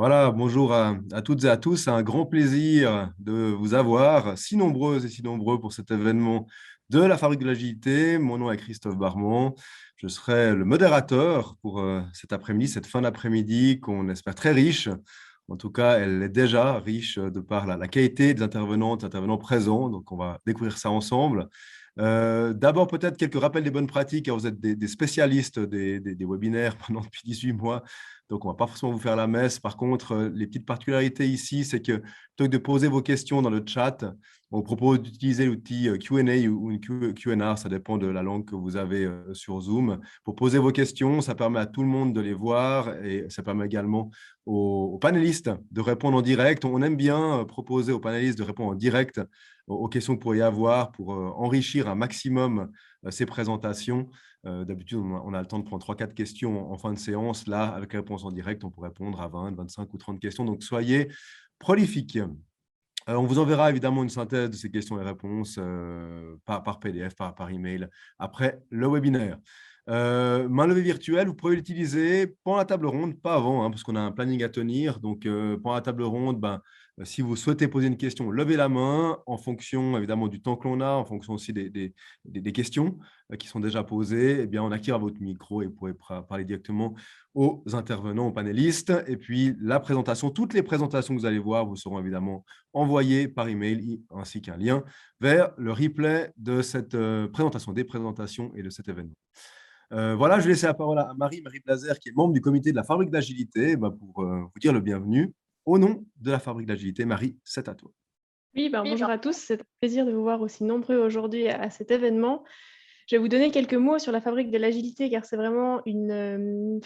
Voilà, bonjour à toutes et à tous. C'est un grand plaisir de vous avoir, si nombreuses et si nombreux, pour cet événement de la Fabrique de l'Agilité. Mon nom est Christophe Barmont. Je serai le modérateur pour cet après-midi, cette fin d'après-midi qu'on espère très riche. En tout cas, elle est déjà riche de par la qualité des intervenantes, intervenants présents. Donc, on va découvrir ça ensemble. D'abord, peut-être quelques rappels des bonnes pratiques. Vous êtes des spécialistes des webinaires pendant depuis 18 mois. Donc, on ne va pas forcément vous faire la messe. Par contre, les petites particularités ici, c'est que plutôt que de poser vos questions dans le chat, on vous propose d'utiliser l'outil Q&A ou une Q&A, ça dépend de la langue que vous avez sur Zoom. Pour poser vos questions, ça permet à tout le monde de les voir et ça permet également aux panélistes de répondre en direct. On aime bien proposer aux panélistes de répondre en direct aux questions que vous pourriez avoir pour enrichir un maximum ces présentations. D'habitude, on a le temps de prendre 3-4 questions en fin de séance. Là, avec la réponse en direct, on peut répondre à 20, 25 ou 30 questions. Donc, soyez prolifiques. On vous enverra évidemment une synthèse de ces questions et réponses par PDF, par email, après le webinaire. Main levée virtuelle, vous pouvez l'utiliser pendant la table ronde, pas avant, parce qu'on a un planning à tenir. Donc, pendant la table ronde, si vous souhaitez poser une question, levez la main en fonction évidemment du temps que l'on a, en fonction aussi des questions qui sont déjà posées. Eh bien, on activera votre micro et vous pourrez parler directement aux intervenants, aux panélistes. Et puis, la présentation, toutes les présentations que vous allez voir vous seront évidemment envoyées par email ainsi qu'un lien vers le replay de cette présentation, des présentations et de cet événement. Voilà, je vais laisser la parole à Marie Blazer, qui est membre du comité de la Fabrique d'Agilité, pour vous dire le bienvenu. Au nom de la Fabrique d'Agilité, Marie, c'est à toi. Oui, bonjour à tous. C'est un plaisir de vous voir aussi nombreux aujourd'hui à cet événement. Je vais vous donner quelques mots sur la Fabrique de l'Agilité, car c'est vraiment une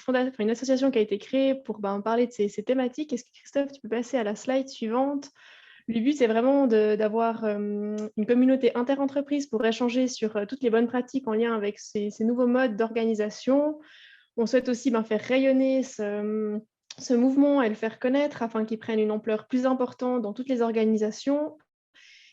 association qui a été créée pour parler de ces thématiques. Est-ce que Christophe, tu peux passer à la slide suivante? Le but, c'est vraiment d'avoir une communauté inter-entreprise pour échanger sur toutes les bonnes pratiques en lien avec ces nouveaux modes d'organisation. On souhaite aussi faire rayonner ce mouvement et le faire connaître afin qu'il prenne une ampleur plus importante dans toutes les organisations.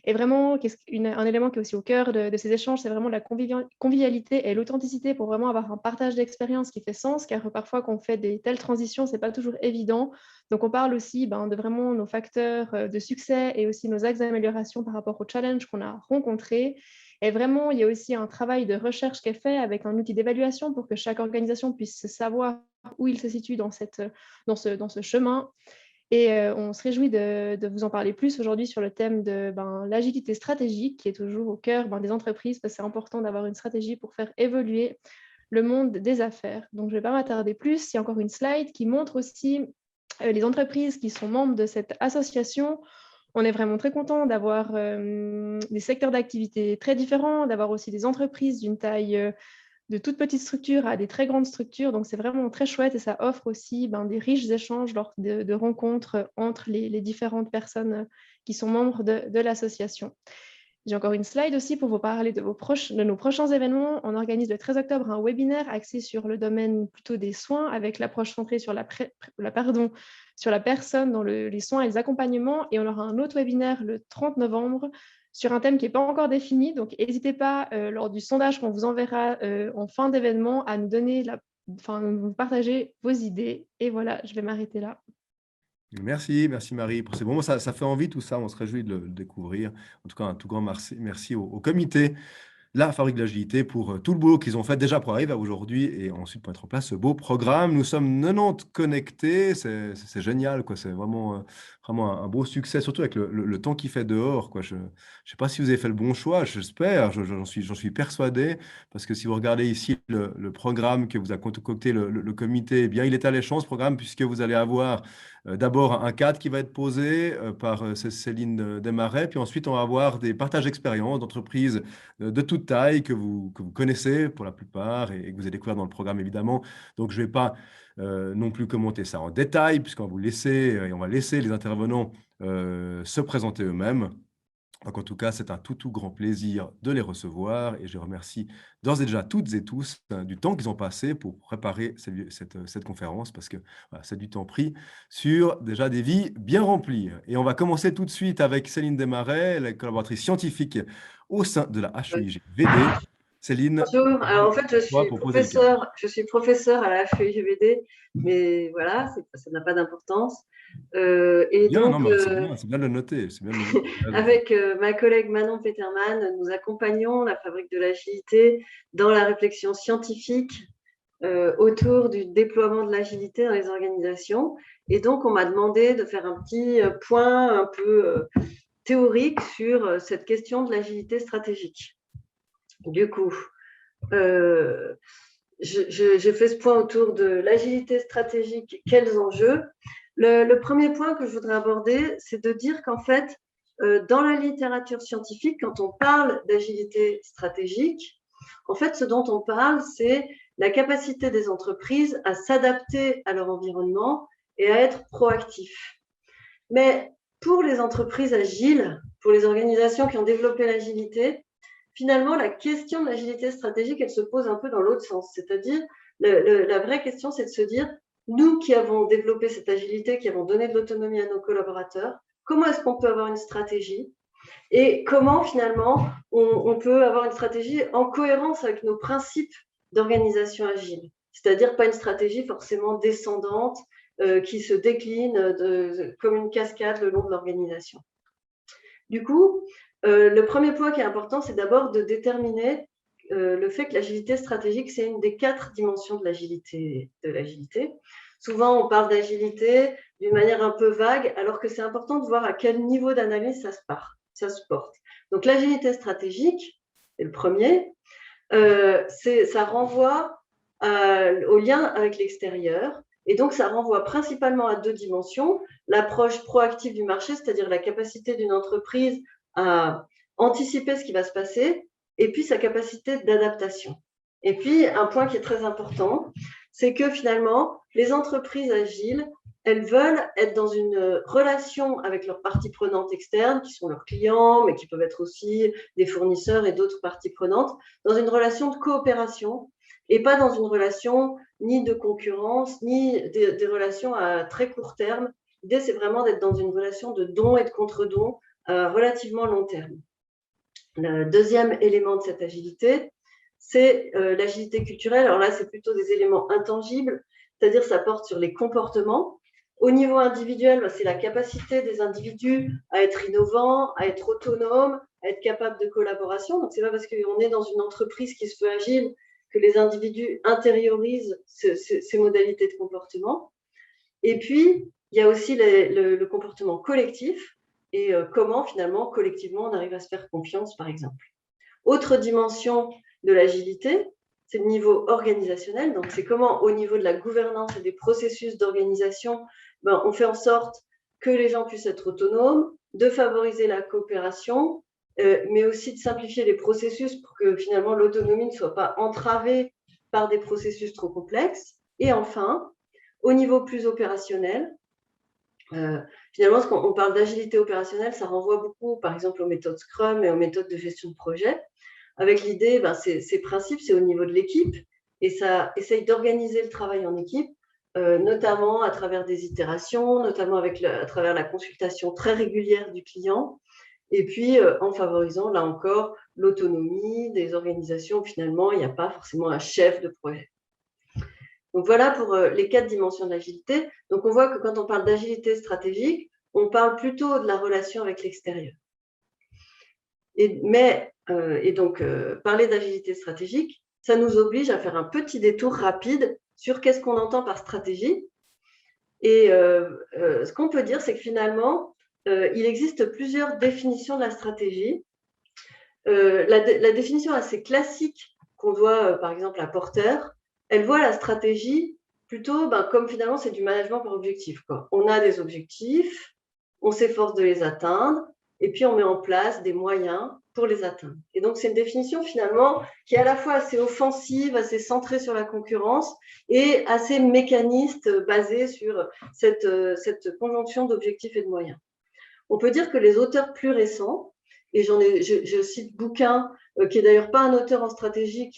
Et vraiment, un élément qui est aussi au cœur de ces échanges, c'est vraiment la convivialité et l'authenticité pour vraiment avoir un partage d'expérience qui fait sens, car parfois, quand on fait des telles transitions, ce n'est pas toujours évident. Donc, on parle aussi de vraiment nos facteurs de succès et aussi nos axes d'amélioration par rapport aux challenges qu'on a rencontrés. Et vraiment, il y a aussi un travail de recherche qui est fait avec un outil d'évaluation pour que chaque organisation puisse savoir où il se situe dans ce chemin. Et on se réjouit de vous en parler plus aujourd'hui sur le thème de l'agilité stratégique, qui est toujours au cœur des entreprises, parce que c'est important d'avoir une stratégie pour faire évoluer le monde des affaires. Donc, je ne vais pas m'attarder plus. Il y a encore une slide qui montre aussi les entreprises qui sont membres de cette association. On est vraiment très content d'avoir des secteurs d'activité très différents, d'avoir aussi des entreprises d'une taille de toutes petites structures à des très grandes structures. Donc, c'est vraiment très chouette et ça offre aussi des riches échanges lors de rencontres entre les différentes personnes qui sont membres de l'association. J'ai encore une slide aussi pour vous parler de nos prochains événements. On organise le 13 octobre un webinaire axé sur le domaine plutôt des soins, avec l'approche centrée sur sur la personne dans les soins et les accompagnements. Et on aura un autre webinaire le 30 novembre sur un thème qui n'est pas encore défini. Donc, n'hésitez pas, lors du sondage qu'on vous enverra en fin d'événement, à nous donner vous partager vos idées. Et voilà, je vais m'arrêter là. Merci Marie pour ces bons mots. Ça fait envie tout ça, on se réjouit de le découvrir. En tout cas, un tout grand merci au comité la Fabrique de l'Agilité pour tout le boulot qu'ils ont fait déjà pour arriver à aujourd'hui et ensuite pour mettre en place ce beau programme. Nous sommes 90 connectés, c'est génial, quoi. C'est vraiment un beau succès, surtout avec le temps qu'il fait dehors, quoi. Je ne sais pas si vous avez fait le bon choix, j'espère, j'en suis persuadé, parce que si vous regardez ici le programme que vous a concocté le comité, eh bien, il est alléchant ce programme, puisque vous allez avoir d'abord un cadre qui va être posé par Céline Desmarais, puis ensuite on va avoir des partages d'expériences d'entreprises de toute taille que vous connaissez pour la plupart et que vous avez découvert dans le programme évidemment. Donc je ne vais pas non plus commenter ça en détail puisqu'on va vous laisser et on va laisser les intervenants se présenter eux-mêmes. Donc, en tout cas, c'est un tout grand plaisir de les recevoir et je remercie d'ores et déjà toutes et tous du temps qu'ils ont passé pour préparer cette conférence parce que voilà, c'est du temps pris sur déjà des vies bien remplies. Et on va commencer tout de suite avec Céline Desmarais, la collaboratrice scientifique au sein de la HEIG VD. Céline, Bonjour. Alors en fait, toi pour poser le cadre. je suis professeure à la FEIGVD, mais voilà, ça n'a pas d'importance. Et Bien, donc, non, mais c'est bien de le noter. C'est bien de le noter. avec ma collègue Manon Peterman, nous accompagnons la Fabrique de l'Agilité dans la réflexion scientifique autour du déploiement de l'agilité dans les organisations. Et donc, on m'a demandé de faire un petit point un peu théorique sur cette question de l'agilité stratégique. Du coup, j'ai fait ce point autour de l'agilité stratégique, quels enjeux. Le premier point que je voudrais aborder, c'est de dire qu'en fait, dans la littérature scientifique, quand on parle d'agilité stratégique, en fait, ce dont on parle, c'est la capacité des entreprises à s'adapter à leur environnement et à être proactifs. Mais pour les entreprises agiles, pour les organisations qui ont développé l'agilité, finalement, la question de l'agilité stratégique, elle se pose un peu dans l'autre sens. C'est-à-dire, la vraie question, c'est de se dire, nous qui avons développé cette agilité, qui avons donné de l'autonomie à nos collaborateurs, comment est-ce qu'on peut avoir une stratégie et comment, finalement, on peut avoir une stratégie en cohérence avec nos principes d'organisation agile. C'est-à-dire pas une stratégie forcément descendante qui se décline comme une cascade le long de l'organisation. Du coup, le premier point qui est important, c'est d'abord de déterminer le fait que l'agilité stratégique, c'est une des 4 dimensions de l'agilité. Souvent, on parle d'agilité d'une manière un peu vague, alors que c'est important de voir à quel niveau d'analyse ça se porte. Donc, l'agilité stratégique, c'est le premier, ça renvoie au lien avec l'extérieur. Et donc, ça renvoie principalement à 2 dimensions. L'approche proactive du marché, c'est-à-dire la capacité d'une entreprise à anticiper ce qui va se passer, et puis sa capacité d'adaptation. Et puis, un point qui est très important, c'est que finalement, les entreprises agiles, elles veulent être dans une relation avec leurs parties prenantes externes, qui sont leurs clients, mais qui peuvent être aussi des fournisseurs et d'autres parties prenantes, dans une relation de coopération et pas dans une relation ni de concurrence, ni des relations à très court terme. L'idée, c'est vraiment d'être dans une relation de don et de contre-don à relativement long terme. Le deuxième élément de cette agilité, c'est l'agilité culturelle. Alors là, c'est plutôt des éléments intangibles, c'est-à-dire ça porte sur les comportements. Au niveau individuel, c'est la capacité des individus à être innovants, à être autonomes, à être capables de collaboration. Donc, c'est pas parce qu'on est dans une entreprise qui se veut agile que les individus intériorisent ces modalités de comportement. Et puis, il y a aussi le comportement collectif et comment, finalement, collectivement, on arrive à se faire confiance, par exemple. Autre dimension de l'agilité, c'est le niveau organisationnel. Donc, c'est comment, au niveau de la gouvernance et des processus d'organisation, on fait en sorte que les gens puissent être autonomes, de favoriser la coopération, mais aussi de simplifier les processus pour que finalement l'autonomie ne soit pas entravée par des processus trop complexes. Et enfin, au niveau plus opérationnel, finalement, quand on parle d'agilité opérationnelle, ça renvoie beaucoup, par exemple, aux méthodes Scrum et aux méthodes de gestion de projet. Avec l'idée, ces principes, c'est au niveau de l'équipe et ça essaye d'organiser le travail en équipe, notamment à travers des itérations, notamment à travers la consultation très régulière du client, et puis en favorisant, là encore, l'autonomie des organisations où finalement, il n'y a pas forcément un chef de projet. Donc voilà pour les 4 dimensions de l'agilité. Donc on voit que quand on parle d'agilité stratégique, on parle plutôt de la relation avec l'extérieur. Et donc, parler d'agilité stratégique, ça nous oblige à faire un petit détour rapide sur qu'est-ce qu'on entend par stratégie. Et ce qu'on peut dire, c'est que finalement, il existe plusieurs définitions de la stratégie. La définition assez classique qu'on doit, par exemple, à Porter, elle voit la stratégie plutôt comme finalement c'est du management par objectif, quoi. On a des objectifs, on s'efforce de les atteindre, et puis on met en place des moyens pour les atteindre. Et donc, c'est une définition finalement qui est à la fois assez offensive, assez centrée sur la concurrence et assez mécaniste, basée sur cette conjonction d'objectifs et de moyens. On peut dire que les auteurs plus récents, et je cite Bouquin, qui est d'ailleurs pas un auteur en stratégie,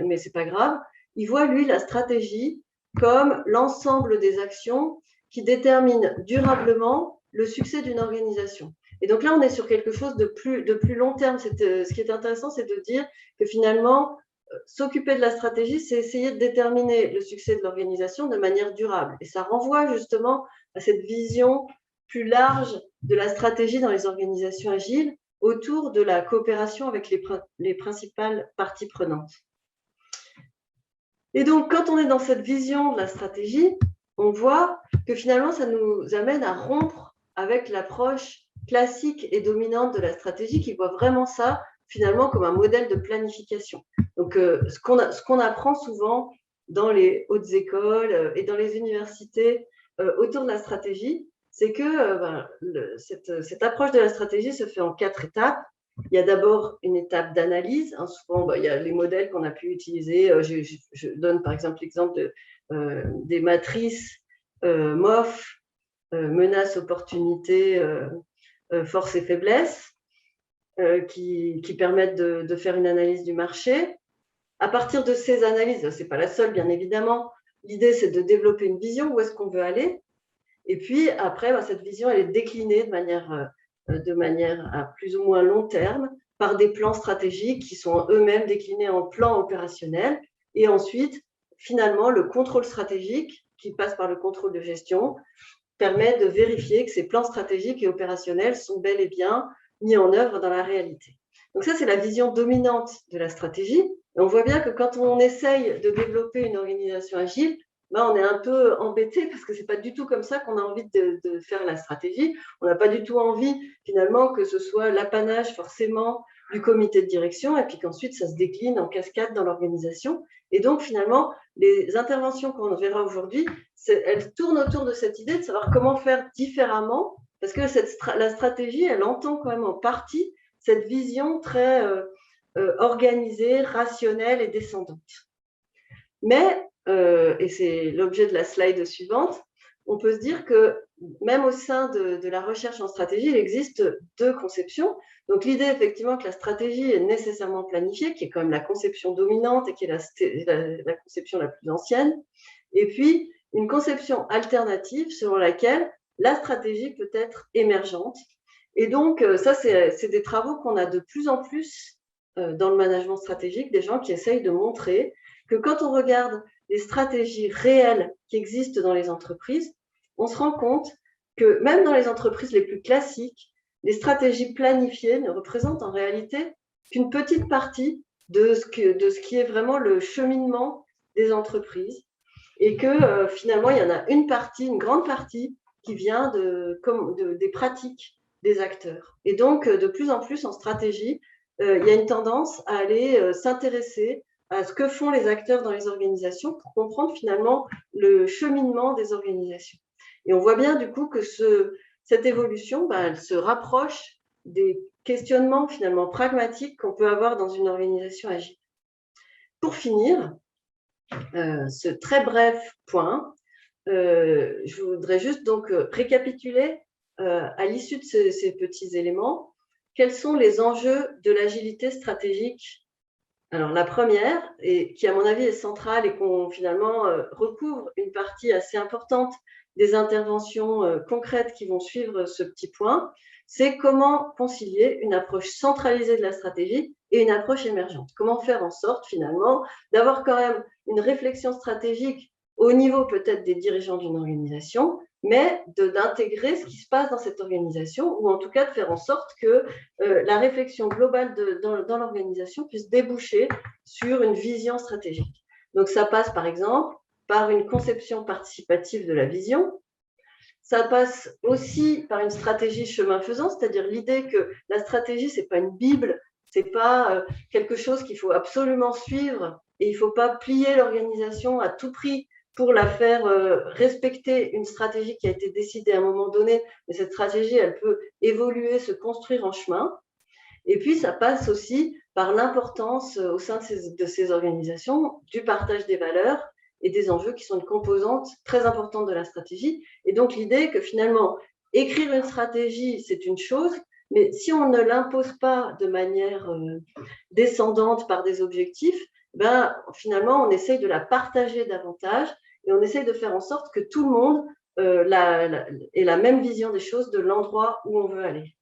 mais c'est pas grave, il voit, lui, la stratégie comme l'ensemble des actions qui déterminent durablement le succès d'une organisation. Et donc là, on est sur quelque chose de plus long terme. Ce qui est intéressant, c'est de dire que finalement, s'occuper de la stratégie, c'est essayer de déterminer le succès de l'organisation de manière durable. Et ça renvoie justement à cette vision plus large de la stratégie dans les organisations agiles autour de la coopération avec les principales parties prenantes. Et donc, quand on est dans cette vision de la stratégie, on voit que finalement, ça nous amène à rompre avec l'approche classique et dominante de la stratégie qui voit vraiment ça finalement comme un modèle de planification. Donc, ce qu'on apprend souvent dans les hautes écoles et dans les universités autour de la stratégie, c'est que cette approche de la stratégie se fait en 4 étapes. Il y a d'abord une étape d'analyse. Hein, souvent, il y a les modèles qu'on a pu utiliser. Je donne par exemple l'exemple des matrices MOF, menaces, opportunités, forces et faiblesses, qui permettent de faire une analyse du marché. À partir de ces analyses, ce n'est pas la seule, bien évidemment, l'idée, c'est de développer une vision, où est-ce qu'on veut aller. Et puis, après, cette vision, elle est déclinée de manière à plus ou moins long terme par des plans stratégiques qui sont eux-mêmes déclinés en plans opérationnels. Et ensuite, finalement, le contrôle stratégique, qui passe par le contrôle de gestion, permet de vérifier que ces plans stratégiques et opérationnels sont bel et bien mis en œuvre dans la réalité. Donc ça, c'est la vision dominante de la stratégie. Et on voit bien que quand on essaye de développer une organisation agile, on est un peu embêté parce que ce n'est pas du tout comme ça qu'on a envie de faire la stratégie. On n'a pas du tout envie, finalement, que ce soit l'apanage forcément du comité de direction et puis qu'ensuite, ça se décline en cascade dans l'organisation. Et donc, finalement, les interventions qu'on verra aujourd'hui, elles tournent autour de cette idée de savoir comment faire différemment parce que la stratégie, elle entend quand même en partie cette vision très organisée, rationnelle et descendante. Mais, et c'est l'objet de la slide suivante, on peut se dire que même au sein de la recherche en stratégie, il existe 2 conceptions. Donc l'idée effectivement que la stratégie est nécessairement planifiée, qui est quand même la conception dominante et qui est la conception la plus ancienne. Et puis une conception alternative selon laquelle la stratégie peut être émergente. Et donc ça, c'est des travaux qu'on a de plus en plus dans le management stratégique, des gens qui essayent de montrer que quand on regarde les stratégies réelles qui existent dans les entreprises, on se rend compte que même dans les entreprises les plus classiques, les stratégies planifiées ne représentent en réalité qu'une petite partie de ce qui est vraiment le cheminement des entreprises et que finalement, il y en a une grande partie qui vient des pratiques des acteurs. Et donc, de plus en plus en stratégie, il y a une tendance à aller s'intéresser à ce que font les acteurs dans les organisations pour comprendre finalement le cheminement des organisations. Et on voit bien du coup que cette évolution, elle se rapproche des questionnements finalement pragmatiques qu'on peut avoir dans une organisation agile. Pour finir, ce très bref point, je voudrais juste donc récapituler à l'issue de ces petits éléments, quels sont les enjeux de l'agilité stratégique. Alors, la première, et qui à mon avis est centrale et qu'on finalement recouvre une partie assez importante des interventions concrètes qui vont suivre ce petit point, c'est comment concilier une approche centralisée de la stratégie et une approche émergente. Comment faire en sorte finalement d'avoir quand même une réflexion stratégique au niveau peut-être des dirigeants d'une organisation, mais d'intégrer ce qui se passe dans cette organisation, ou en tout cas de faire en sorte que la réflexion globale dans l'organisation puisse déboucher sur une vision stratégique. Donc ça passe par exemple par une conception participative de la vision. Ça passe aussi par une stratégie chemin faisant, c'est-à-dire l'idée que la stratégie, ce n'est pas une bible, ce n'est pas quelque chose qu'il faut absolument suivre et il ne faut pas plier l'organisation à tout prix pour la faire respecter une stratégie qui a été décidée à un moment donné, mais cette stratégie, elle peut évoluer, se construire en chemin. Et puis, ça passe aussi par l'importance au sein de ces organisations du partage des valeurs et des enjeux qui sont une composante très importante de la stratégie. Et donc, l'idée que finalement, écrire une stratégie, c'est une chose, mais si on ne l'impose pas de manière descendante par des objectifs, finalement, on essaye de la partager davantage et on essaye de faire en sorte que tout le monde ait la même vision des choses de l'endroit où on veut aller.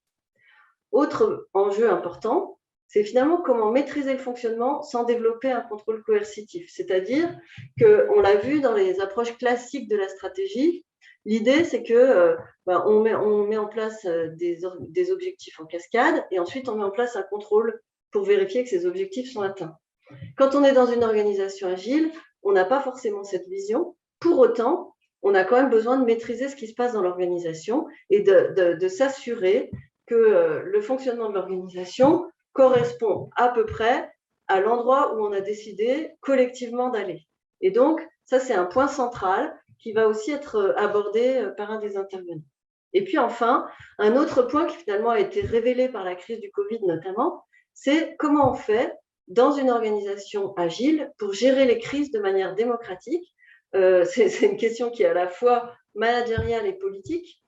Autre enjeu important, c'est finalement comment maîtriser le fonctionnement sans développer un contrôle coercitif. C'est-à-dire qu'on l'a vu dans les approches classiques de la stratégie, l'idée c'est que on met en place des objectifs en cascade et ensuite on met en place un contrôle pour vérifier que ces objectifs sont atteints. Quand on est dans une organisation agile, on n'a pas forcément cette vision. Pour autant, on a quand même besoin de maîtriser ce qui se passe dans l'organisation et de s'assurer que le fonctionnement de l'organisation correspond à peu près à l'endroit où on a décidé collectivement d'aller. Et donc, ça, c'est un point central qui va aussi être abordé par un des intervenants. Et puis enfin, un autre point qui finalement a été révélé par la crise du Covid notamment, c'est comment on fait dans une organisation agile pour gérer les crises de manière démocratique. C'est une question qui est à la fois managériale et politique.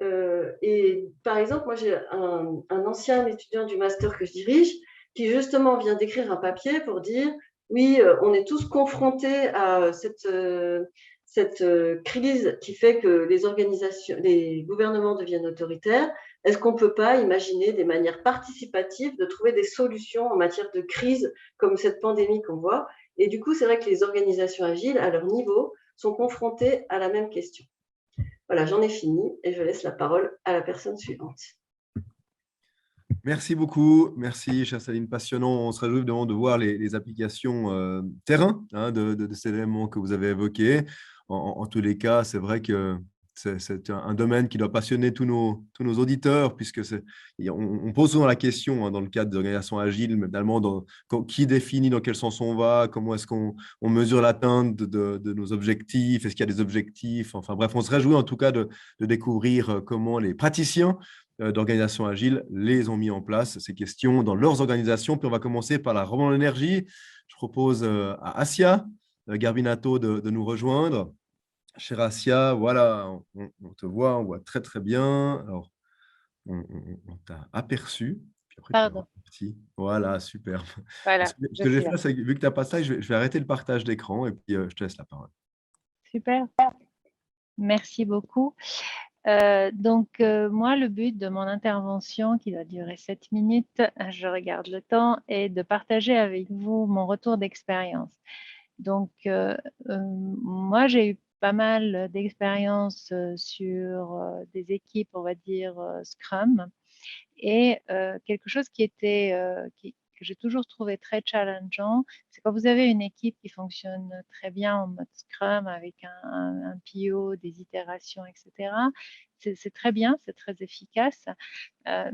Et par exemple, moi j'ai un ancien étudiant du master que je dirige qui justement vient d'écrire un papier pour dire oui, on est tous confrontés à cette crise qui fait que les gouvernements deviennent autoritaires. Est-ce qu'on ne peut pas imaginer des manières participatives de trouver des solutions en matière de crise comme cette pandémie qu'on voit? Et du coup, c'est vrai que les organisations agiles, à leur niveau, sont confrontées à la même question. Voilà, j'en ai fini et je laisse la parole à la personne suivante. Merci beaucoup. Merci, chère Céline. Passionnant. On se réjouit évidemment de voir les applications terrain de ces éléments que vous avez évoqués. En tous les cas, c'est vrai que c'est un domaine qui doit passionner tous nos auditeurs, puisque on pose souvent la question dans le cadre d'organisations agiles, mais finalement, qui définit dans quel sens on va, comment est-ce qu'on mesure l'atteinte de nos objectifs, est-ce qu'il y a des objectifs. Enfin bref, on se réjouit en tout cas de découvrir comment les praticiens d'organisations agiles les ont mis en place, ces questions, dans leurs organisations. Puis on va commencer par la rebond d'énergie. Je propose à Asia Garbinato de nous rejoindre. Chère Asia, voilà, on te voit, on voit très très bien. Alors, on t'a aperçu. Puis après, Pardon. Voilà, super. Voilà, Ce que je vais faire, c'est que vu que tu n'as pas ça, je vais arrêter le partage d'écran et puis je te laisse la parole. Super. Merci beaucoup. Moi, le but de mon intervention, qui doit durer 7 minutes, je regarde le temps, est de partager avec vous mon retour d'expérience. Donc, moi, j'ai eu pas mal d'expérience sur des équipes, on va dire, Scrum. Et quelque chose que j'ai toujours trouvé très challengeant, c'est quand vous avez une équipe qui fonctionne très bien en mode Scrum avec un PO, des itérations, etc. C'est très bien, c'est très efficace,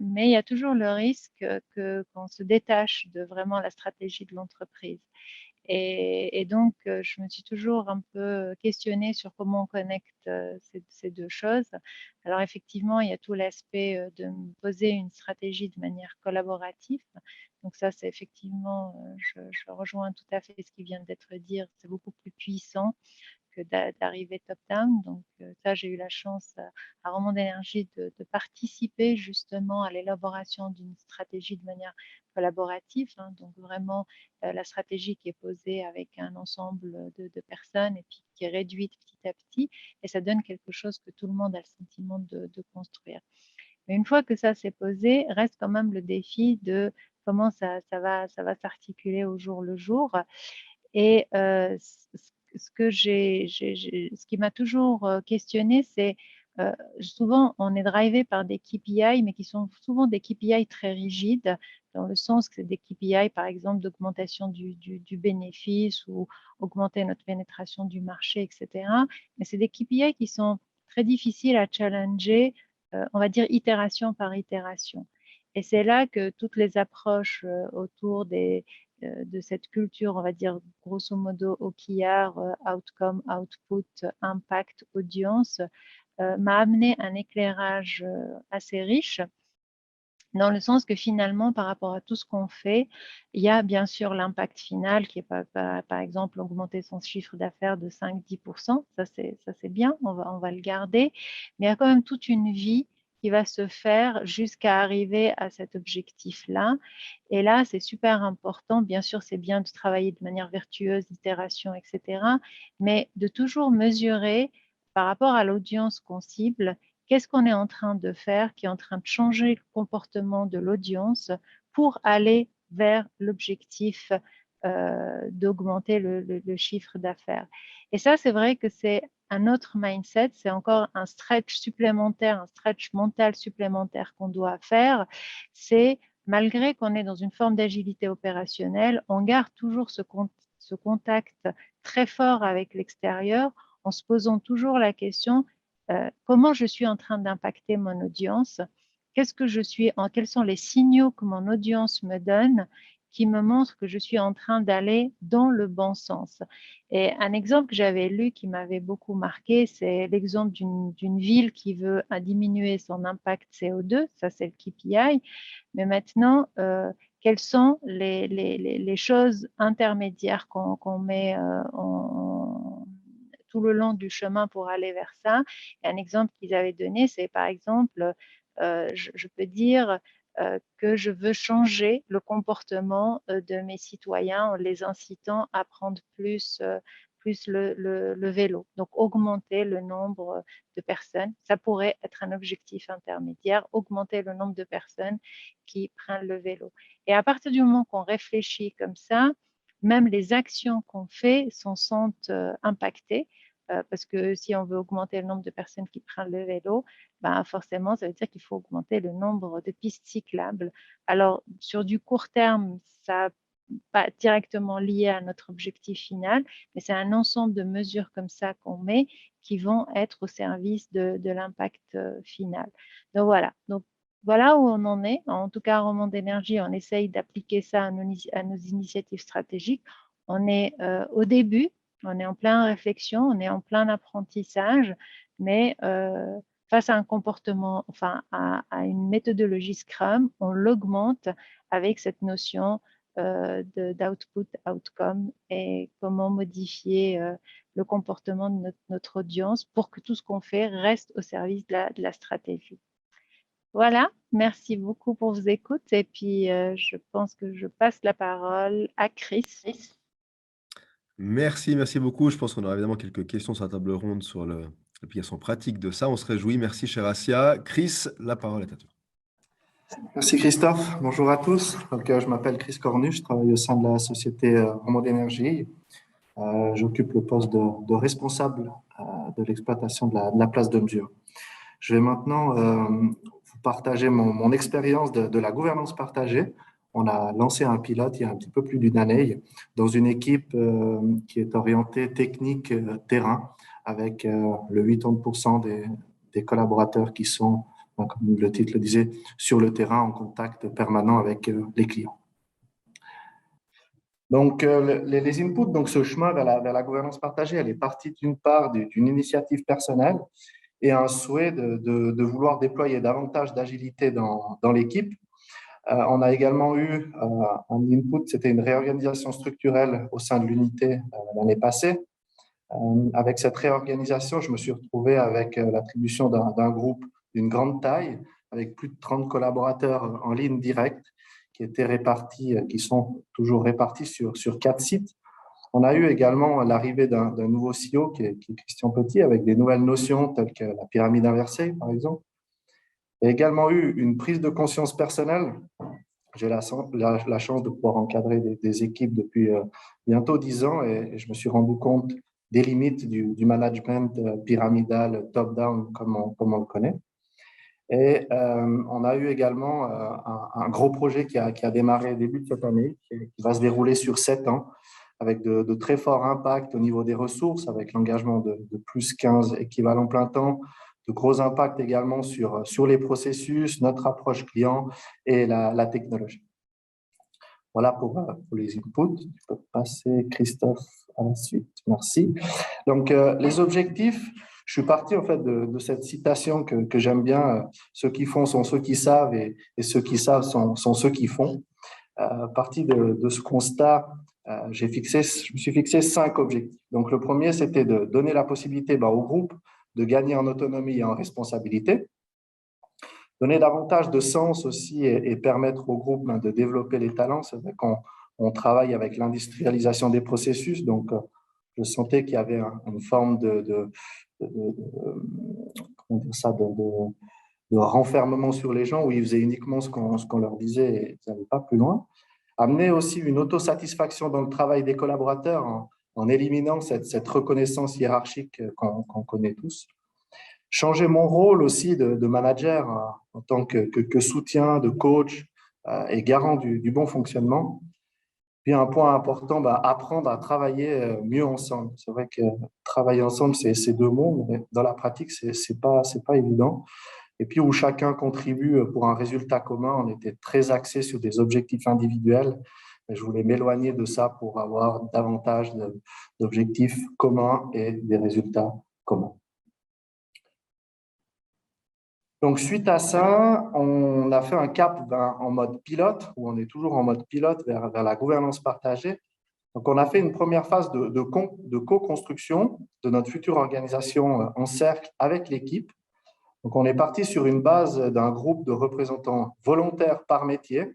mais il y a toujours le risque qu'on se détache de vraiment la stratégie de l'entreprise. Et donc, je me suis toujours un peu questionnée sur comment on connecte ces deux choses. Alors, effectivement, il y a tout l'aspect de me poser une stratégie de manière collaborative. Donc, ça, c'est effectivement, je rejoins tout à fait ce qui vient d'être dit, c'est beaucoup plus puissant que d'arriver top-down. Donc, ça, j'ai eu la chance à Rebond d'énergie de participer justement à l'élaboration d'une stratégie de manière collaborative. Donc, vraiment, la stratégie qui est posée avec un ensemble de personnes et puis qui est réduite petit à petit. Et ça donne quelque chose que tout le monde a le sentiment de construire. Mais une fois que ça s'est posé, reste quand même le défi de comment ça va s'articuler au jour le jour. Et ce qui m'a toujours questionné, c'est souvent on est drivé par des KPI, mais qui sont souvent des KPI très rigides, dans le sens que c'est des KPI, par exemple, d'augmentation du bénéfice ou augmenter notre pénétration du marché, etc. Mais c'est des KPI qui sont très difficiles à challenger, on va dire itération par itération. Et c'est là que toutes les approches autour de cette culture, on va dire grosso modo OKR, outcome, output, impact, audience, m'a amené un éclairage assez riche, dans le sens que finalement, par rapport à tout ce qu'on fait, il y a bien sûr l'impact final qui est par exemple augmenter son chiffre d'affaires de 5-10%, ça c'est bien, on va le garder, mais il y a quand même toute une vie qui va se faire jusqu'à arriver à cet objectif-là. Et là, c'est super important. Bien sûr, c'est bien de travailler de manière vertueuse, itération, etc. Mais de toujours mesurer par rapport à l'audience qu'on cible, qu'est-ce qu'on est en train de faire qui est en train de changer le comportement de l'audience pour aller vers l'objectif d'augmenter le chiffre d'affaires. Et ça, c'est vrai que c'est un autre mindset, c'est encore un stretch supplémentaire, un stretch mental supplémentaire qu'on doit faire. C'est malgré qu'on est dans une forme d'agilité opérationnelle, on garde toujours ce contact très fort avec l'extérieur en se posant toujours la question comment je suis en train d'impacter mon audience, quels sont les signaux que mon audience me donne qui me montrent que je suis en train d'aller dans le bon sens. Et un exemple que j'avais lu qui m'avait beaucoup marqué, c'est l'exemple d'une ville qui veut diminuer son impact CO2, ça c'est le KPI, mais maintenant, quelles sont les choses intermédiaires qu'on met tout le long du chemin pour aller vers ça. Et un exemple qu'ils avaient donné, c'est par exemple, je peux dire que je veux changer le comportement de mes citoyens en les incitant à prendre plus le vélo. Donc, augmenter le nombre de personnes. Ça pourrait être un objectif intermédiaire, augmenter le nombre de personnes qui prennent le vélo. Et à partir du moment qu'on réfléchit comme ça, même les actions qu'on fait sont impactées. Parce que si on veut augmenter le nombre de personnes qui prennent le vélo, ben forcément, ça veut dire qu'il faut augmenter le nombre de pistes cyclables. Alors, sur du court terme, ça n'est pas directement lié à notre objectif final, mais c'est un ensemble de mesures comme ça qu'on met qui vont être au service de l'impact final. Donc voilà où on en est. En tout cas, à Roman d'énergie, on essaye d'appliquer ça à nos initiatives stratégiques. On est au début, on est en pleine réflexion, on est en plein apprentissage, mais face à un comportement, enfin à une méthodologie Scrum, on l'augmente avec cette notion d'output, outcome et comment modifier le comportement de notre audience pour que tout ce qu'on fait reste au service de la stratégie. Voilà, merci beaucoup pour vos écoutes et puis je pense que je passe la parole à Chris. Merci, merci beaucoup. Je pense qu'on aura évidemment quelques questions sur la table ronde sur l'application pratique de ça. On se réjouit. Merci, cher Assia. Chris, la parole est à toi. Merci Christophe. Bonjour à tous. Donc, je m'appelle Chris Cornu, je travaille au sein de la société Roman d'énergie. J'occupe le poste de responsable de l'exploitation de la place de mesure. Je vais maintenant vous partager mon expérience de la gouvernance partagée. On a lancé un pilote il y a un petit peu plus d'une année dans une équipe qui est orientée technique terrain avec le 80% des collaborateurs qui sont, comme le titre le disait, sur le terrain en contact permanent avec les clients. Donc, les inputs, donc ce chemin vers la gouvernance partagée, elle est partie d'une part d'une initiative personnelle et un souhait de vouloir déployer davantage d'agilité dans l'équipe. On a également eu un input, c'était une réorganisation structurelle au sein de l'unité l'année passée. Avec cette réorganisation, je me suis retrouvé avec l'attribution d'un groupe d'une grande taille, avec plus de 30 collaborateurs en ligne directe qui sont toujours répartis sur 4 sites. On a eu également l'arrivée d'un nouveau CEO qui est Christian Petit, avec des nouvelles notions telles que la pyramide inversée, par exemple. Il y a également eu une prise de conscience personnelle. J'ai la chance de pouvoir encadrer des équipes depuis bientôt 10 ans et je me suis rendu compte des limites du management pyramidal top-down comme on le connaît. Et on a eu également un gros projet qui a démarré début de cette année, qui va se dérouler sur 7 ans, avec de très forts impacts au niveau des ressources, avec l'engagement de plus 15 équivalents plein temps, de gros impacts également sur les processus, notre approche client et la technologie. Voilà pour les inputs. Je peux passer, Christophe, à la suite. Merci. Donc, les objectifs, je suis parti en fait de cette citation que j'aime bien. Ceux qui font sont ceux qui savent et ceux qui savent sont ceux qui font. Parti de ce constat, je me suis fixé 5 objectifs. Donc, le premier, c'était de donner la possibilité au groupe de gagner en autonomie et en responsabilité, donner davantage de sens aussi et permettre au groupe de développer les talents. C'est vrai qu'on travaille avec l'industrialisation des processus, donc je sentais qu'il y avait une forme de renfermement sur les gens où ils faisaient uniquement ce qu'on leur disait et ils n'allaient pas plus loin. Amener aussi une autosatisfaction dans le travail des collaborateurs en éliminant cette reconnaissance hiérarchique qu'on connaît tous. Changer mon rôle aussi de manager en tant que soutien, de coach et garant du bon fonctionnement. Puis un point important, apprendre à travailler mieux ensemble. C'est vrai que travailler ensemble, c'est deux mots, mais dans la pratique, c'est pas évident. Et puis où chacun contribue pour un résultat commun, on était très axé sur des objectifs individuels. Mais je voulais m'éloigner de ça pour avoir davantage d'objectifs communs et des résultats communs. Donc, suite à ça, on a fait un cap en mode pilote, où on est toujours en mode pilote vers la gouvernance partagée. Donc, on a fait une première phase de co-construction de notre future organisation en cercle avec l'équipe. Donc, on est parti sur une base d'un groupe de représentants volontaires par métier.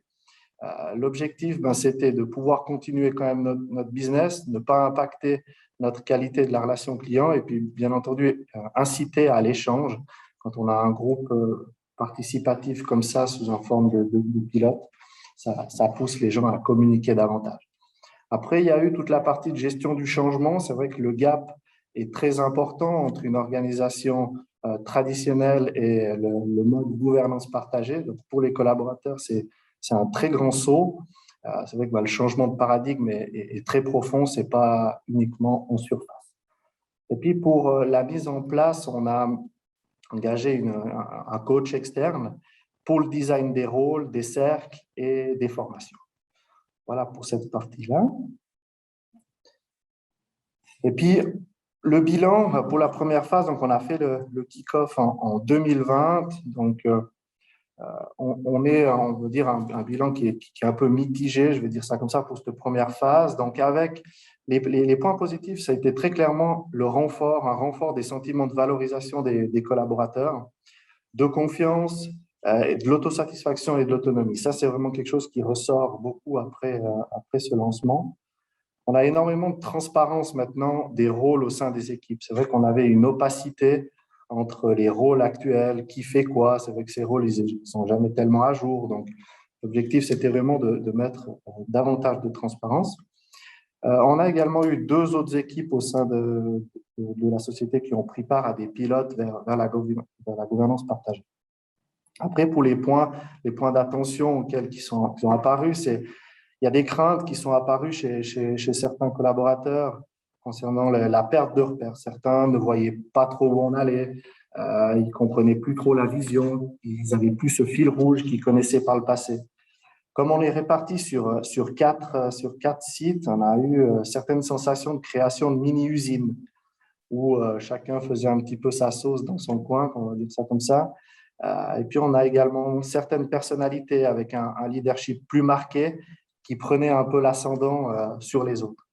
L'objectif, c'était de pouvoir continuer quand même notre business, ne pas impacter notre qualité de la relation client et puis, bien entendu, inciter à l'échange. Quand on a un groupe participatif comme ça, sous une forme de pilote, ça pousse les gens à communiquer davantage. Après, il y a eu toute la partie de gestion du changement. C'est vrai que le gap est très important entre une organisation traditionnelle et le mode gouvernance partagée. Donc, pour les collaborateurs, c'est un très grand saut. C'est vrai que le changement de paradigme est très profond, ce n'est pas uniquement en surface. Et puis, pour la mise en place, on a engagé un coach externe pour le design des rôles, des cercles et des formations. Voilà pour cette partie-là. Et puis, le bilan pour la première phase, donc on a fait le kick-off en 2020. Donc, on veut dire, un bilan qui est un peu mitigé, je vais dire ça comme ça, pour cette première phase. Donc, avec les points positifs, ça a été très clairement un renfort des sentiments de valorisation des collaborateurs, de confiance, de l'autosatisfaction et de l'autonomie. Ça, c'est vraiment quelque chose qui ressort beaucoup après ce lancement. On a énormément de transparence maintenant des rôles au sein des équipes. C'est vrai qu'on avait une opacité entre les rôles actuels, qui fait quoi. C'est vrai que ces rôles, ils ne sont jamais tellement à jour. Donc, l'objectif, c'était vraiment de mettre davantage de transparence. On a également eu 2 autres équipes au sein de la société qui ont pris part à des pilotes vers la gouvernance partagée. Après, pour les points d'attention qui sont apparus, il y a des craintes qui sont apparues chez certains collaborateurs concernant la perte de repères. Certains ne voyaient pas trop où on allait, ils ne comprenaient plus trop la vision, ils n'avaient plus ce fil rouge qu'ils connaissaient par le passé. Comme on est répartis sur 4 sites, on a eu certaines sensations de création de mini-usines où chacun faisait un petit peu sa sauce dans son coin, on va dire ça comme ça. Et puis, on a également certaines personnalités avec un leadership plus marqué qui prenait un peu l'ascendant sur les autres.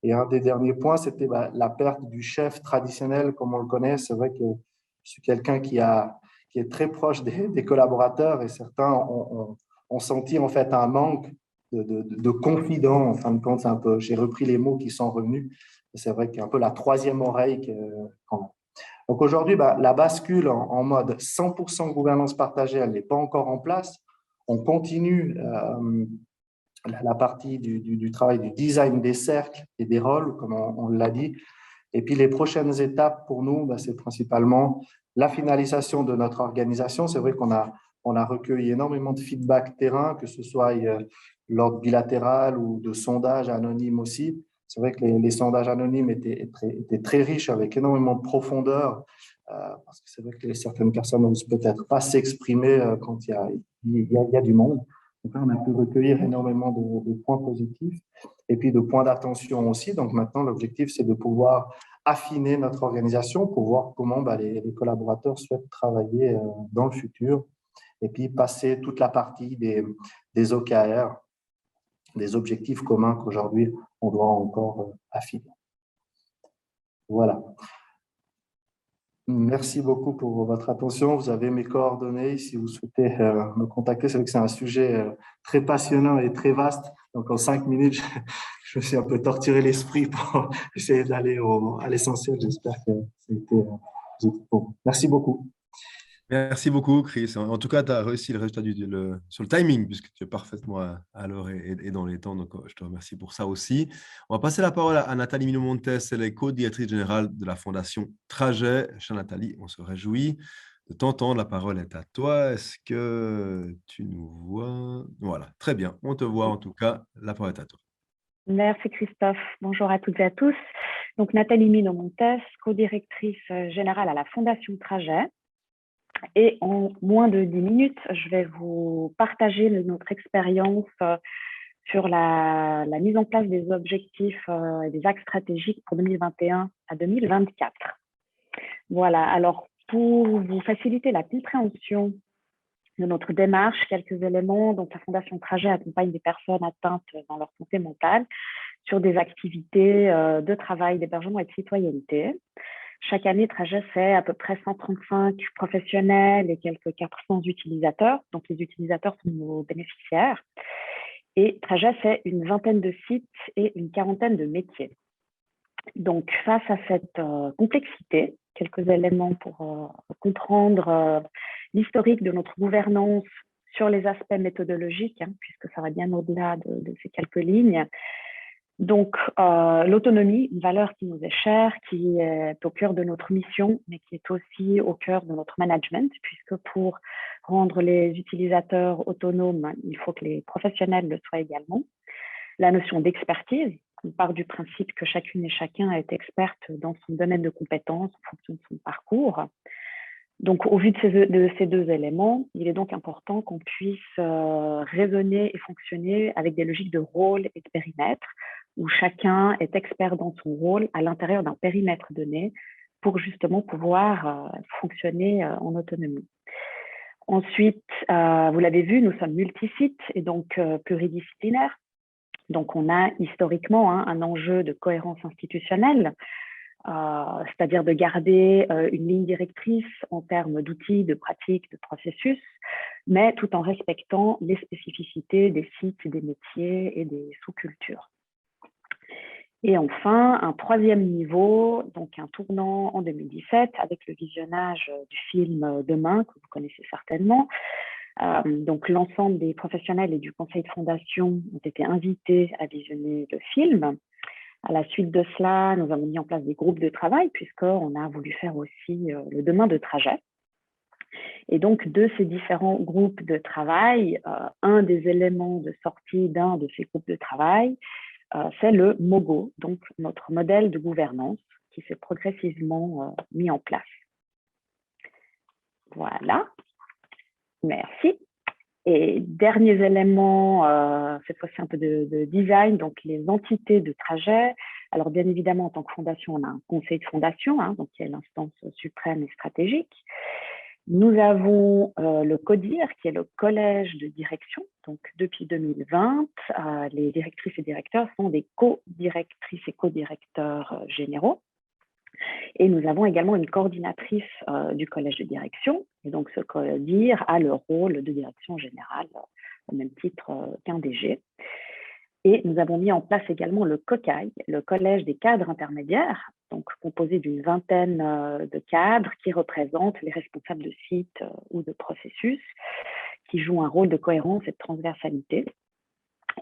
Et un des derniers points, c'était la perte du chef traditionnel, comme on le connaît. C'est vrai que je suis quelqu'un qui est très proche des collaborateurs et certains ont senti en fait un manque de confident. En fin de compte, j'ai repris les mots qui sont revenus. C'est vrai qu'il y a un peu la troisième oreille qu'on a. Donc aujourd'hui, la bascule en mode 100% gouvernance partagée, elle n'est pas encore en place. On continue la partie du travail du design des cercles et des rôles, comme on l'a dit. Et puis les prochaines étapes pour nous, c'est principalement la finalisation de notre organisation. C'est vrai qu'on a recueilli énormément de feedback terrain, que ce soit lors bilatéral ou de sondages anonymes aussi. C'est vrai que les sondages anonymes étaient très riches, avec énormément de profondeur, parce que c'est vrai que certaines personnes n'osent peut-être pas s'exprimer quand il y a du monde. Donc là, on a pu recueillir énormément de points positifs et puis de points d'attention aussi. Donc maintenant, l'objectif, c'est de pouvoir affiner notre organisation pour voir comment les collaborateurs souhaitent travailler dans le futur et puis passer toute la partie des OKR, des objectifs communs qu'aujourd'hui, on doit encore affiner. Voilà. Merci beaucoup pour votre attention. Vous avez mes coordonnées si vous souhaitez me contacter. C'est vrai que c'est un sujet très passionnant et très vaste. Donc, en 5 minutes, je me suis un peu torturé l'esprit pour essayer d'aller à l'essentiel. J'espère que c'était bon. Merci beaucoup. Merci beaucoup, Chris. En tout cas, tu as réussi le résultat sur le timing, puisque tu es parfaitement à l'heure et dans les temps. Donc, je te remercie pour ça aussi. On va passer la parole à Nathalie Minomontes, elle est co-directrice générale de la Fondation Trajet. Chère Nathalie, on se réjouit de t'entendre. La parole est à toi. Est-ce que tu nous vois? Voilà, très bien. On te voit en tout cas. La parole est à toi. Merci Christophe. Bonjour à toutes et à tous. Donc Nathalie Minomontes, co-directrice générale à la Fondation Trajet. Et en moins de 10 minutes, je vais vous partager notre expérience sur la mise en place des objectifs et des axes stratégiques pour 2021 à 2024. Voilà, alors pour vous faciliter la compréhension de notre démarche, quelques éléments. Donc, la Fondation Trajet accompagne des personnes atteintes dans leur santé mentale sur des activités de travail, d'hébergement et de citoyenneté. Chaque année, Trajet, c'est à peu près 135 professionnels et quelques 400 utilisateurs. Donc, les utilisateurs sont nos bénéficiaires. Et Trajet, c'est une vingtaine de sites et une quarantaine de métiers. Donc, face à cette complexité, quelques éléments pour comprendre l'historique de notre gouvernance sur les aspects méthodologiques, puisque ça va bien au-delà de ces quelques lignes. Donc, l'autonomie, une valeur qui nous est chère, qui est au cœur de notre mission, mais qui est aussi au cœur de notre management, puisque pour rendre les utilisateurs autonomes, il faut que les professionnels le soient également. La notion d'expertise, on part du principe que chacune et chacun est experte dans son domaine de compétences en fonction de son parcours. Donc, au vu de ces deux éléments, il est donc important qu'on puisse raisonner et fonctionner avec des logiques de rôle et de périmètre, où chacun est expert dans son rôle à l'intérieur d'un périmètre donné pour justement pouvoir fonctionner en autonomie. Ensuite, vous l'avez vu, nous sommes multisites et donc pluridisciplinaires. Donc, on a historiquement un enjeu de cohérence institutionnelle, c'est-à-dire de garder une ligne directrice en termes d'outils, de pratiques, de processus, mais tout en respectant les spécificités des sites, des métiers et des sous-cultures. Et enfin, un troisième niveau, donc un tournant en 2017 avec le visionnage du film Demain, que vous connaissez certainement. Donc, l'ensemble des professionnels et du conseil de fondation ont été invités à visionner le film. À la suite de cela, nous avons mis en place des groupes de travail puisqu'on a voulu faire aussi le demain de Trajet. Et donc, de ces différents groupes de travail, un des éléments de sortie d'un de ces groupes de travail, c'est le MOGO, donc notre modèle de gouvernance qui s'est progressivement mis en place. Voilà. Merci. Et derniers éléments, cette fois-ci un peu de design, donc les entités de Trajet. Alors bien évidemment, en tant que fondation, on a un conseil de fondation, donc qui est l'instance suprême et stratégique. Nous avons le CODIR, qui est le collège de direction. Donc depuis 2020, les directrices et directeurs sont des co-directrices et co-directeurs généraux. Et nous avons également une coordinatrice du collège de direction. Et donc, ce CODIR a le rôle de direction générale au même titre qu'un DG. Et nous avons mis en place également le COCAI, le collège des cadres intermédiaires, donc composé d'une vingtaine de cadres qui représentent les responsables de sites ou de processus, qui jouent un rôle de cohérence et de transversalité.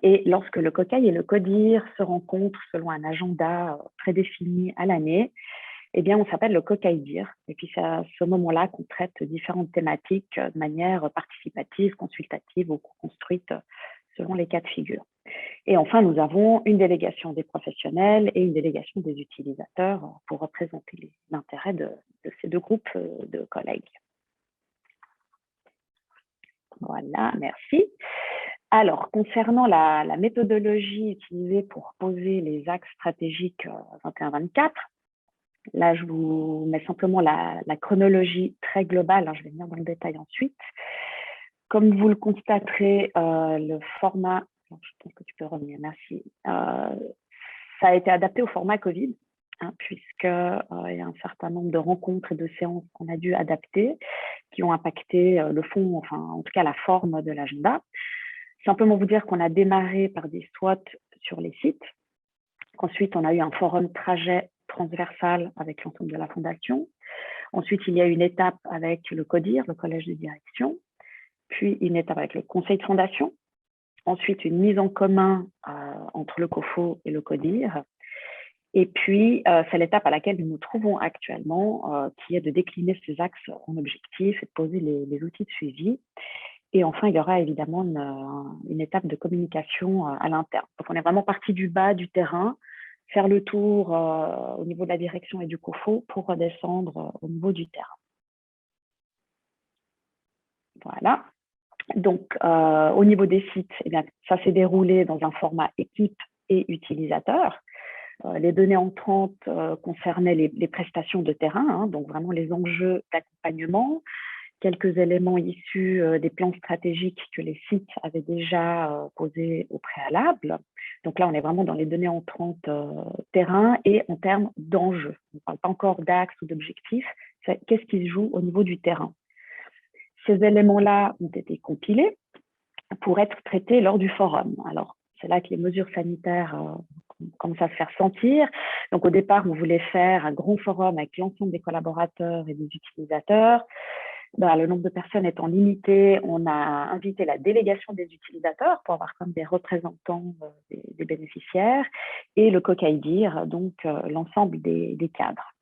Et lorsque le COCAI et le CODIR se rencontrent selon un agenda prédéfini à l'année, eh bien, on s'appelle le COCAIDIR. Et puis, c'est à ce moment-là qu'on traite différentes thématiques de manière participative, consultative ou construite selon les cas de figure. Et enfin, nous avons une délégation des professionnels et une délégation des utilisateurs pour représenter l'intérêt de ces deux groupes de collègues. Voilà, merci. Alors, concernant la méthodologie utilisée pour poser les axes stratégiques 21-24, là, je vous mets simplement la chronologie très globale, je vais venir dans le détail ensuite. Comme vous le constaterez, le format, je pense que tu peux revenir, merci, ça a été adapté au format Covid, puisqu'il y a un certain nombre de rencontres et de séances qu'on a dû adapter, qui ont impacté le fond, enfin en tout cas la forme de l'agenda. Simplement vous dire qu'on a démarré par des SWOT sur les sites. Ensuite, on a eu un forum trajet transversal avec l'ensemble de la fondation. Ensuite, il y a une étape avec le CODIR, le collège de direction, puis une étape avec le conseil de fondation, ensuite une mise en commun entre le COFO et le CODIR, et puis c'est l'étape à laquelle nous nous trouvons actuellement, qui est de décliner ces axes en objectifs et de poser les outils de suivi. Et enfin, il y aura évidemment une étape de communication à l'interne. Donc, on est vraiment parti du bas du terrain, faire le tour au niveau de la direction et du COFO pour redescendre au niveau du terrain. Voilà. Donc, au niveau des sites, eh bien, ça s'est déroulé dans un format équipe et utilisateur. Les données entrantes concernaient les prestations de terrain, hein, donc vraiment les enjeux d'accompagnement, quelques éléments issus des plans stratégiques que les sites avaient déjà posés au préalable. Donc là, on est vraiment dans les données entrantes terrain et en termes d'enjeux. On ne parle pas encore d'axes ou d'objectifs, c'est qu'est-ce qui se joue au niveau du terrain. Ces éléments-là ont été compilés pour être traités lors du forum. Alors, c'est là que les mesures sanitaires commencent à se faire sentir. Donc, au départ, on voulait faire un grand forum avec l'ensemble des collaborateurs et des utilisateurs. Le nombre de personnes étant limité, on a invité la délégation des utilisateurs pour avoir comme des représentants des bénéficiaires et le COCAIDIR, donc l'ensemble des cadres.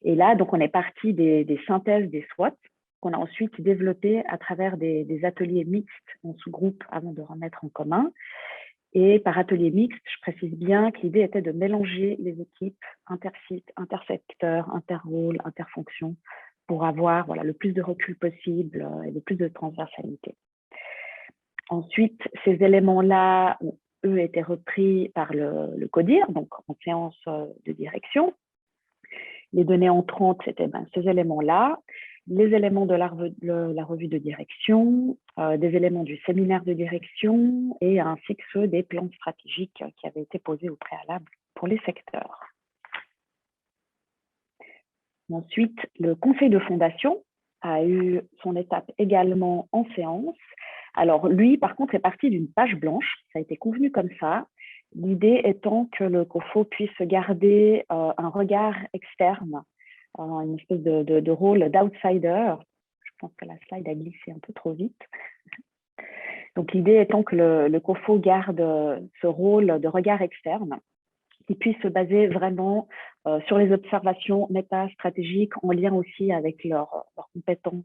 Et là, donc, on est parti des synthèses des SWOT qu'on a ensuite développées à travers des ateliers mixtes en sous-groupe avant de remettre en commun. Et par atelier mixte, je précise bien que l'idée était de mélanger les équipes intersites, intersecteurs, interrôles, interfonctions, pour avoir le plus de recul possible et le plus de transversalité. Ensuite, ces éléments-là ont, eux, été repris par le CODIR, donc en séance de direction. Les données entrantes, c'était ces éléments-là, les éléments de la revue de direction, des éléments du séminaire de direction et ainsi que ceux des plans stratégiques qui avaient été posés au préalable pour les secteurs. Ensuite, le conseil de fondation a eu son étape également en séance. Alors lui, par contre, est parti d'une page blanche. Ça a été convenu comme ça. L'idée étant que le COFO puisse garder un regard externe, une espèce de rôle d'outsider. Je pense que la slide a glissé un peu trop vite. Donc l'idée étant que le COFO garde ce rôle de regard externe, qui puisse se baser vraiment sur les observations méta-stratégiques en lien aussi avec leurs compétences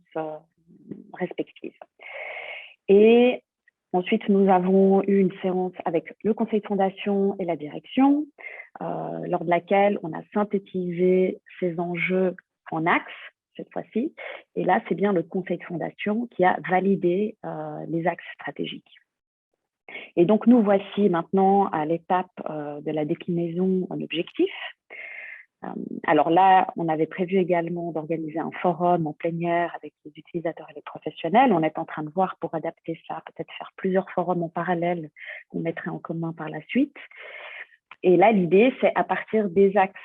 respectives. Et ensuite, nous avons eu une séance avec le conseil de fondation et la direction, lors de laquelle on a synthétisé ces enjeux en axes, cette fois-ci. Et là, c'est bien le conseil de fondation qui a validé les axes stratégiques. Et donc, nous voici maintenant à l'étape de la déclinaison en objectifs. Alors là, on avait prévu également d'organiser un forum en plénière avec les utilisateurs et les professionnels. On est en train de voir pour adapter ça, peut-être faire plusieurs forums en parallèle qu'on mettrait en commun par la suite. Et là, l'idée, c'est à partir des axes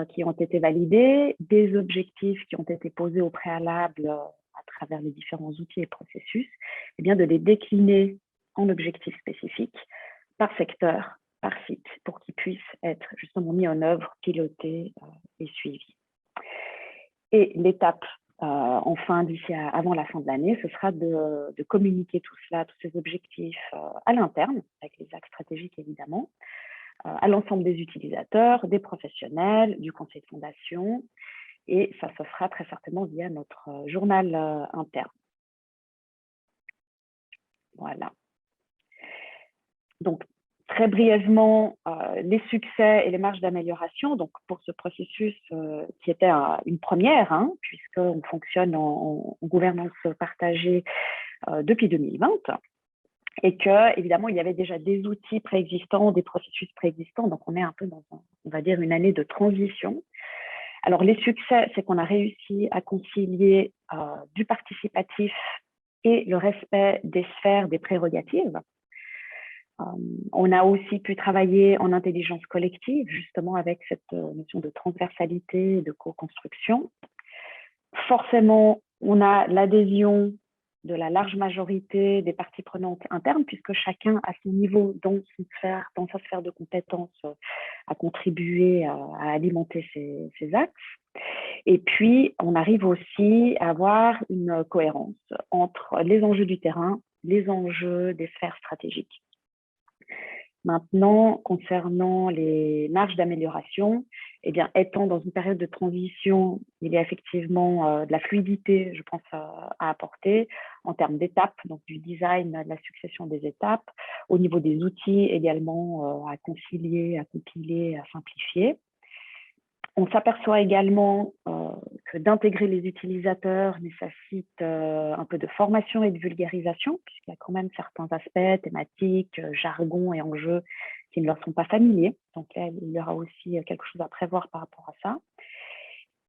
qui ont été validés, des objectifs qui ont été posés au préalable à travers les différents outils et processus, eh bien de les décliner en objectifs spécifiques par secteur, par site, pour qu'ils puissent être justement mis en œuvre, pilotés et suivis. Et l'étape, enfin, d'ici avant la fin de l'année, ce sera de communiquer tout cela, tous ces objectifs à l'interne, avec les axes stratégiques évidemment, à l'ensemble des utilisateurs, des professionnels, du conseil de fondation, et ça se fera très certainement via notre journal interne. Voilà. Donc, très brièvement, les succès et les marges d'amélioration. Donc, pour ce processus qui était une première, hein, puisqu'on fonctionne en gouvernance partagée depuis 2020, et que, évidemment, il y avait déjà des outils préexistants, des processus préexistants. Donc, on est un peu dans, on va dire, une année de transition. Alors, les succès, c'est qu'on a réussi à concilier du participatif et le respect des sphères, des prérogatives. On a aussi pu travailler en intelligence collective, justement avec cette notion de transversalité, de co-construction. Forcément, on a l'adhésion de la large majorité des parties prenantes internes, puisque chacun, à son niveau, dans sa sphère de compétences, a contribué à alimenter ces axes. Et puis, on arrive aussi à avoir une cohérence entre les enjeux du terrain, les enjeux des sphères stratégiques. Maintenant, concernant les marges d'amélioration, eh bien, étant dans une période de transition, il y a effectivement de la fluidité, je pense, à apporter en termes d'étapes, donc du design, de la succession des étapes, au niveau des outils également à concilier, à compiler, à simplifier. On s'aperçoit également que d'intégrer les utilisateurs nécessite un peu de formation et de vulgarisation, puisqu'il y a quand même certains aspects thématiques, jargon et enjeux qui ne leur sont pas familiers. Donc là, il y aura aussi quelque chose à prévoir par rapport à ça.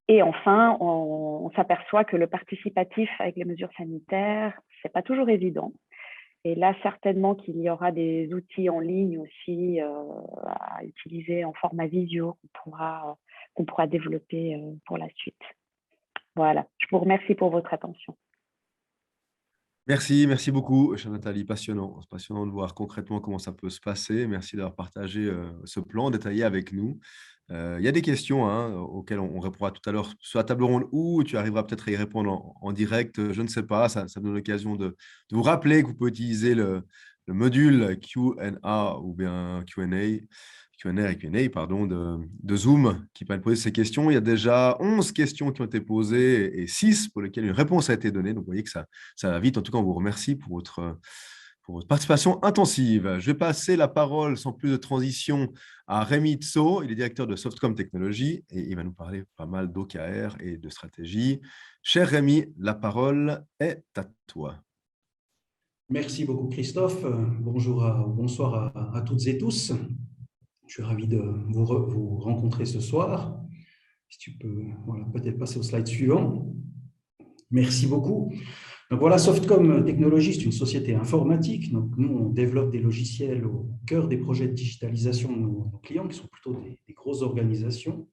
Et enfin, on s'aperçoit que le participatif avec les mesures sanitaires, c'est pas toujours évident. Et là, certainement qu'il y aura des outils en ligne aussi à utiliser en format visio qu'on pourra développer pour la suite. Voilà, je vous remercie pour votre attention. Merci beaucoup, chère Nathalie. Passionnant. C'est passionnant de voir concrètement comment ça peut se passer. Merci d'avoir partagé ce plan détaillé avec nous. Il y a des questions auxquelles on répondra tout à l'heure sur la table ronde ou tu arriveras peut-être à y répondre en direct. Je ne sais pas. Ça me donne l'occasion de vous rappeler que vous pouvez utiliser le module Q&A ou bien Q&A, pardon, de Zoom qui permet de poser ces questions. Il y a déjà 11 questions qui ont été posées et 6 pour lesquelles une réponse a été donnée. Donc, vous voyez que ça va vite. En tout cas, on vous remercie pour votre participation intensive. Je vais passer la parole sans plus de transition à Rémi Tso. Il est directeur de Softcom Technologies et il va nous parler pas mal d'OKR et de stratégie. Cher Rémi, la parole est à toi. Merci beaucoup, Christophe. Bonsoir à toutes et tous. Je suis ravi de vous rencontrer ce soir. Si tu peux peut-être passer au slide suivant. Merci beaucoup. Donc voilà, Softcom Technologies, c'est une société informatique. Donc nous, on développe des logiciels au cœur des projets de digitalisation de nos clients, qui sont plutôt des grosses organisations.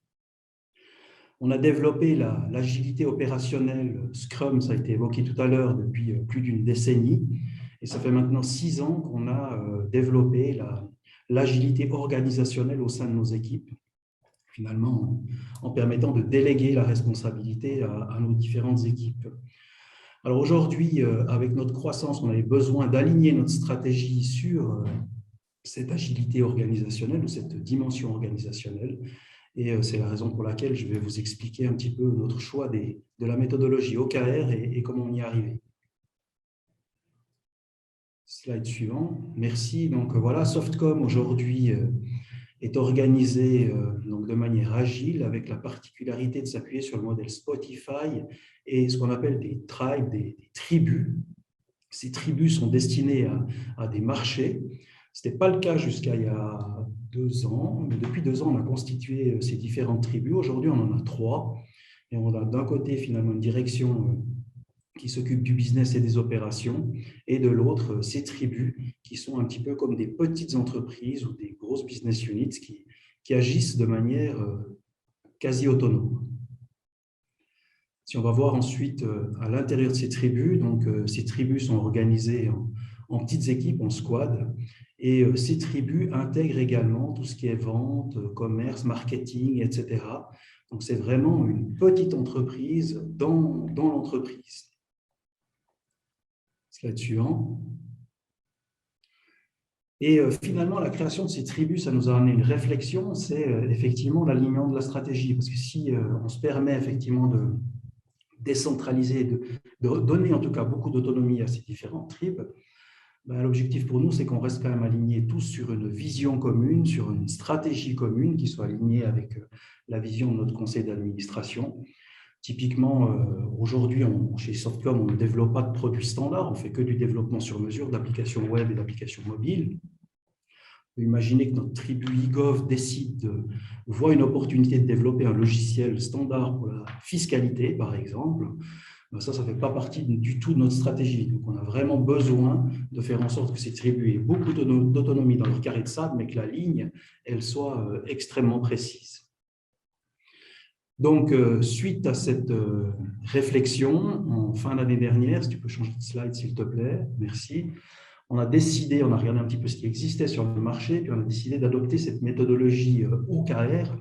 On a développé l'agilité opérationnelle, Scrum, ça a été évoqué tout à l'heure, depuis plus d'une décennie. Et ça fait maintenant 6 ans qu'on a développé l'agilité organisationnelle au sein de nos équipes, finalement en permettant de déléguer la responsabilité à nos différentes équipes. Alors aujourd'hui, avec notre croissance, on avait besoin d'aligner notre stratégie sur cette agilité organisationnelle ou cette dimension organisationnelle. Et c'est la raison pour laquelle je vais vous expliquer un petit peu notre choix de la méthodologie OKR et comment on y est arrivé. Slide suivant. Merci. Donc voilà, Softcom aujourd'hui est organisé donc de manière agile avec la particularité de s'appuyer sur le modèle Spotify et ce qu'on appelle des tribes, des tribus. Ces tribus sont destinées à des marchés. Ce n'était pas le cas jusqu'à il y a 2 ans, mais depuis 2 ans, on a constitué ces différentes tribus. Aujourd'hui, on en a 3. Et on a d'un côté, finalement, une direction qui s'occupe du business et des opérations, et de l'autre, ces tribus qui sont un petit peu comme des petites entreprises ou des grosses business units qui agissent de manière quasi autonome. Si on va voir ensuite à l'intérieur de ces tribus, donc ces tribus sont organisées en petites équipes, en squads, et ces tribus intègrent également tout ce qui est vente, commerce, marketing, etc. Donc c'est vraiment une petite entreprise dans l'entreprise. Slide suivant. Et finalement, la création de ces tribus, ça nous a amené une réflexion, c'est effectivement l'alignement de la stratégie. Parce que si on se permet effectivement de décentraliser, de donner en tout cas beaucoup d'autonomie à ces différentes tribus, ben, l'objectif pour nous, c'est qu'on reste quand même alignés tous sur une vision commune, sur une stratégie commune qui soit alignée avec la vision de notre conseil d'administration. Typiquement, aujourd'hui, chez Softcom, on ne développe pas de produits standards, on ne fait que du développement sur mesure d'applications web et d'applications mobiles. On peut imaginer que notre tribu eGov voit une opportunité de développer un logiciel standard pour la fiscalité, par exemple. Ça ne fait pas partie du tout de notre stratégie. Donc, on a vraiment besoin de faire en sorte que ces tribus aient beaucoup d'autonomie dans leur carré de sable, mais que la ligne, elle soit extrêmement précise. Donc, suite à cette réflexion, en fin d'année dernière, si tu peux changer de slide s'il te plaît, merci, on a regardé un petit peu ce qui existait sur le marché, puis on a décidé d'adopter cette méthodologie OKR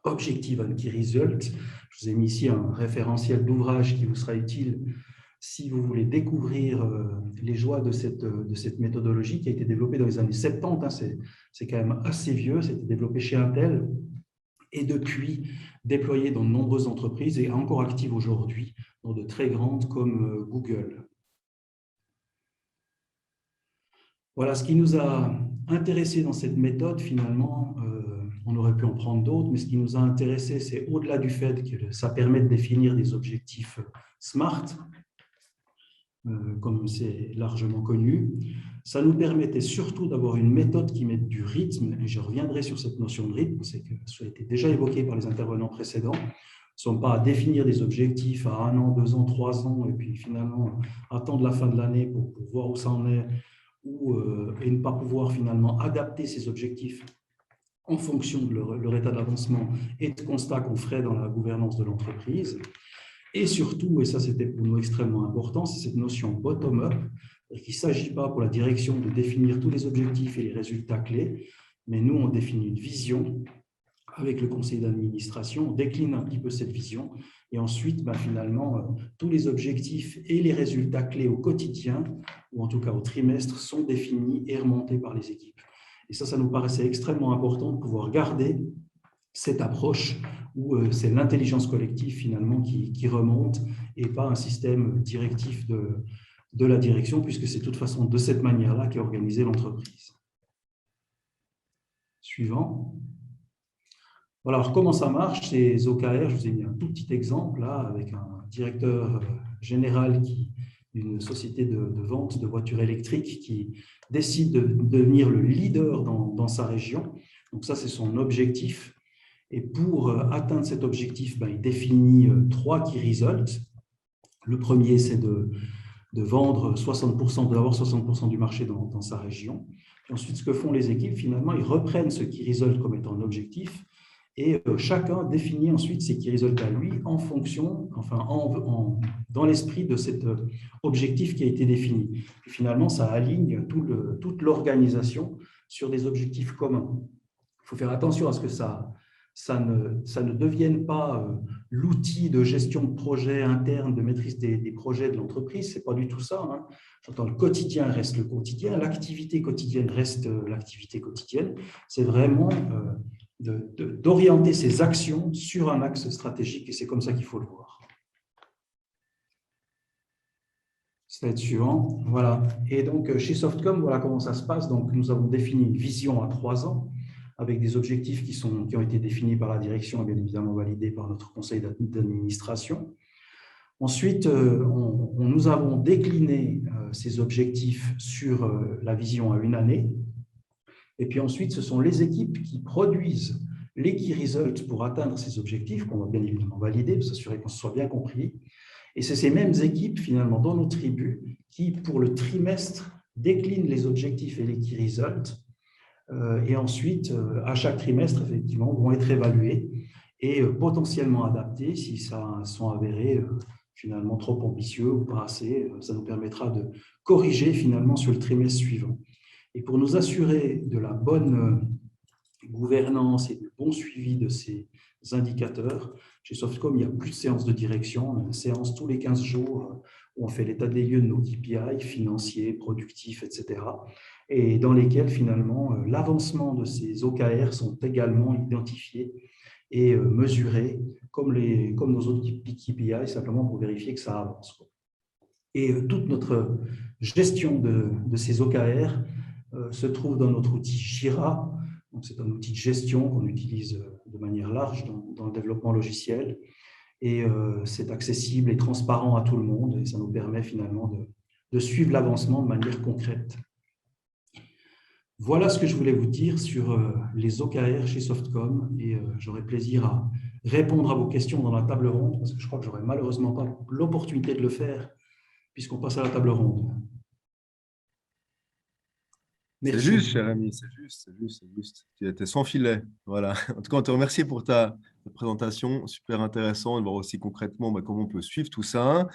Objective and Key Result. Je vous ai mis ici un référentiel d'ouvrage qui vous sera utile si vous voulez découvrir les joies de cette méthodologie qui a été développée dans les années 70. Hein, c'est quand même assez vieux, c'était développé chez Intel et depuis déployé dans de nombreuses entreprises et encore active aujourd'hui dans de très grandes comme Google. Voilà, ce qui nous a intéressé dans cette méthode, finalement, on aurait pu en prendre d'autres, mais ce qui nous a intéressé, c'est au-delà du fait que ça permet de définir des objectifs SMART, comme c'est largement connu, ça nous permettait surtout d'avoir une méthode qui mette du rythme, et je reviendrai sur cette notion de rythme, c'est que ça a été déjà évoqué par les intervenants précédents. Nous ne sommes pas à définir des objectifs à 1 an, 2 ans, 3 ans, et puis finalement attendre la fin de l'année pour voir où ça en est, et ne pas pouvoir finalement adapter ces objectifs en fonction de leur état d'avancement et de constats qu'on ferait dans la gouvernance de l'entreprise. Et surtout, et ça c'était pour nous extrêmement important, c'est cette notion bottom-up, qu'il ne s'agit pas pour la direction de définir tous les objectifs et les résultats clés, mais nous on définit une vision avec le conseil d'administration, on décline un petit peu cette vision et ensuite finalement tous les objectifs et les résultats clés au quotidien ou en tout cas au trimestre sont définis et remontés par les équipes. Et ça nous paraissait extrêmement important de pouvoir garder cette approche où c'est l'intelligence collective finalement qui remonte et pas un système directif de la direction, puisque c'est de toute façon de cette manière-là qu'est organisée l'entreprise. Suivant. Voilà, alors comment ça marche ces OKR? Je vous ai mis un tout petit exemple là avec un directeur général d'une société de vente de voitures électriques qui décide de devenir le leader dans sa région. Donc ça, c'est son objectif. Et pour atteindre cet objectif, il définit 3 key results. Le premier, c'est de vendre 60%, d'avoir 60% du marché dans sa région. Et ensuite, ce que font les équipes, finalement, ils reprennent ce key result comme étant un objectif et chacun définit ensuite ses key results à lui en fonction, dans l'esprit de cet objectif qui a été défini. Et finalement, ça aligne toute l'organisation sur des objectifs communs. Il faut faire attention à ce que ça ne devienne pas l'outil de gestion de projet interne, de maîtrise des projets de l'entreprise. Ce n'est pas du tout ça. Hein. J'entends le quotidien reste le quotidien, l'activité quotidienne reste l'activité quotidienne. C'est vraiment d'orienter ses actions sur un axe stratégique et c'est comme ça qu'il faut le voir. Slide suivant. Voilà. Et donc, chez Softcom, voilà comment ça se passe. Donc, nous avons défini une vision à 3 ans avec des objectifs qui ont été définis par la direction et bien évidemment validés par notre conseil d'administration. Ensuite, nous avons décliné ces objectifs sur la vision à 1 année. Et puis ensuite, ce sont les équipes qui produisent les key results pour atteindre ces objectifs qu'on va bien évidemment valider, pour s'assurer qu'on se soit bien compris. Et c'est ces mêmes équipes, finalement, dans nos tribus, qui, pour le trimestre, déclinent les objectifs et les key results. Et ensuite, à chaque trimestre, effectivement, vont être évalués et potentiellement adaptés si ça sont avérés finalement trop ambitieux ou pas assez. Ça nous permettra de corriger finalement sur le trimestre suivant. Et pour nous assurer de la bonne gouvernance et du bon suivi de ces indicateurs, chez Softcom, il y a plus de séances de direction. On a une séance tous les 15 jours où on fait l'état des lieux de nos KPI financiers, productifs, etc. Et dans lesquels, finalement, l'avancement de ces OKR sont également identifiés et mesurés comme nos autres KPI, simplement pour vérifier que ça avance. Et toute notre gestion de ces OKR se trouve dans notre outil Jira. C'est un outil de gestion qu'on utilise de manière large dans le développement logiciel. Et c'est accessible et transparent à tout le monde. Et ça nous permet finalement de suivre l'avancement de manière concrète. Voilà ce que je voulais vous dire sur les OKR chez Softcom. Et j'aurai plaisir à répondre à vos questions dans la table ronde, parce que je crois que je n'aurai malheureusement pas l'opportunité de le faire, puisqu'on passe à la table ronde. C'est juste, cher ami, c'est juste. Tu étais sans filet. Voilà. En tout cas, on te remercie pour ta présentation, super intéressant de voir aussi concrètement comment on peut suivre tout ça.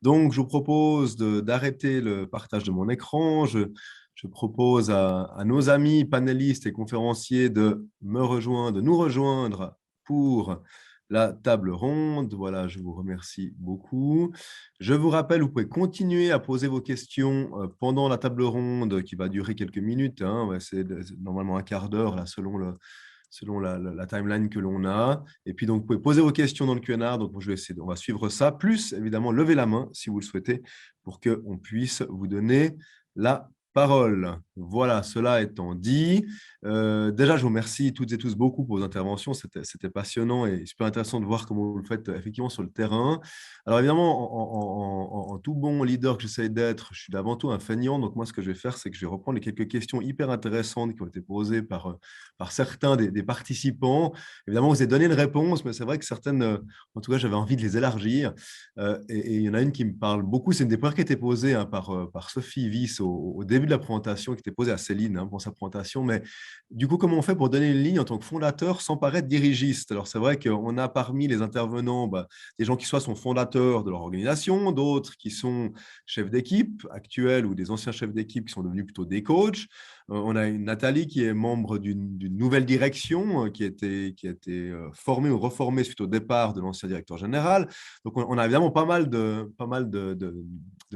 Donc, je vous propose d'arrêter le partage de mon écran. Je propose à nos amis panélistes et conférenciers de nous rejoindre pour la table ronde. Voilà, je vous remercie beaucoup. Je vous rappelle, vous pouvez continuer à poser vos questions pendant la table ronde qui va durer quelques minutes. Hein. Ouais, c'est normalement un quart d'heure là, selon la timeline que l'on a. Et puis, donc, vous pouvez poser vos questions dans le Q&A. Donc, je vais essayer, on va suivre ça. Plus, évidemment, levez la main si vous le souhaitez pour qu'on puisse vous donner la parole. Voilà, cela étant dit, déjà, je vous remercie toutes et tous beaucoup pour vos interventions. C'était passionnant et super intéressant de voir comment vous le faites effectivement sur le terrain. Alors, évidemment, en tout bon leader que j'essaie d'être, je suis avant tout un feignant. Donc, moi, ce que je vais faire, c'est que je vais reprendre les quelques questions hyper intéressantes qui ont été posées par certains des participants. Évidemment, vous avez donné une réponse, mais c'est vrai que certaines, en tout cas, j'avais envie de les élargir. Et il y en a une qui me parle beaucoup. C'est une des premières qui a été posée par Sophie Wyss au début de la présentation, qui était posée à Céline pour sa présentation. Mais du coup, comment on fait pour donner une ligne en tant que fondateur sans paraître dirigiste? Alors, c'est vrai qu'on a parmi les intervenants des gens qui soit sont fondateurs de leur organisation, d'autres qui sont chefs d'équipe actuels ou des anciens chefs d'équipe qui sont devenus plutôt des coachs. On a une Nathalie qui est membre d'une nouvelle direction qui a été formée ou reformée suite au départ de l'ancien directeur général. Donc, on a évidemment pas mal de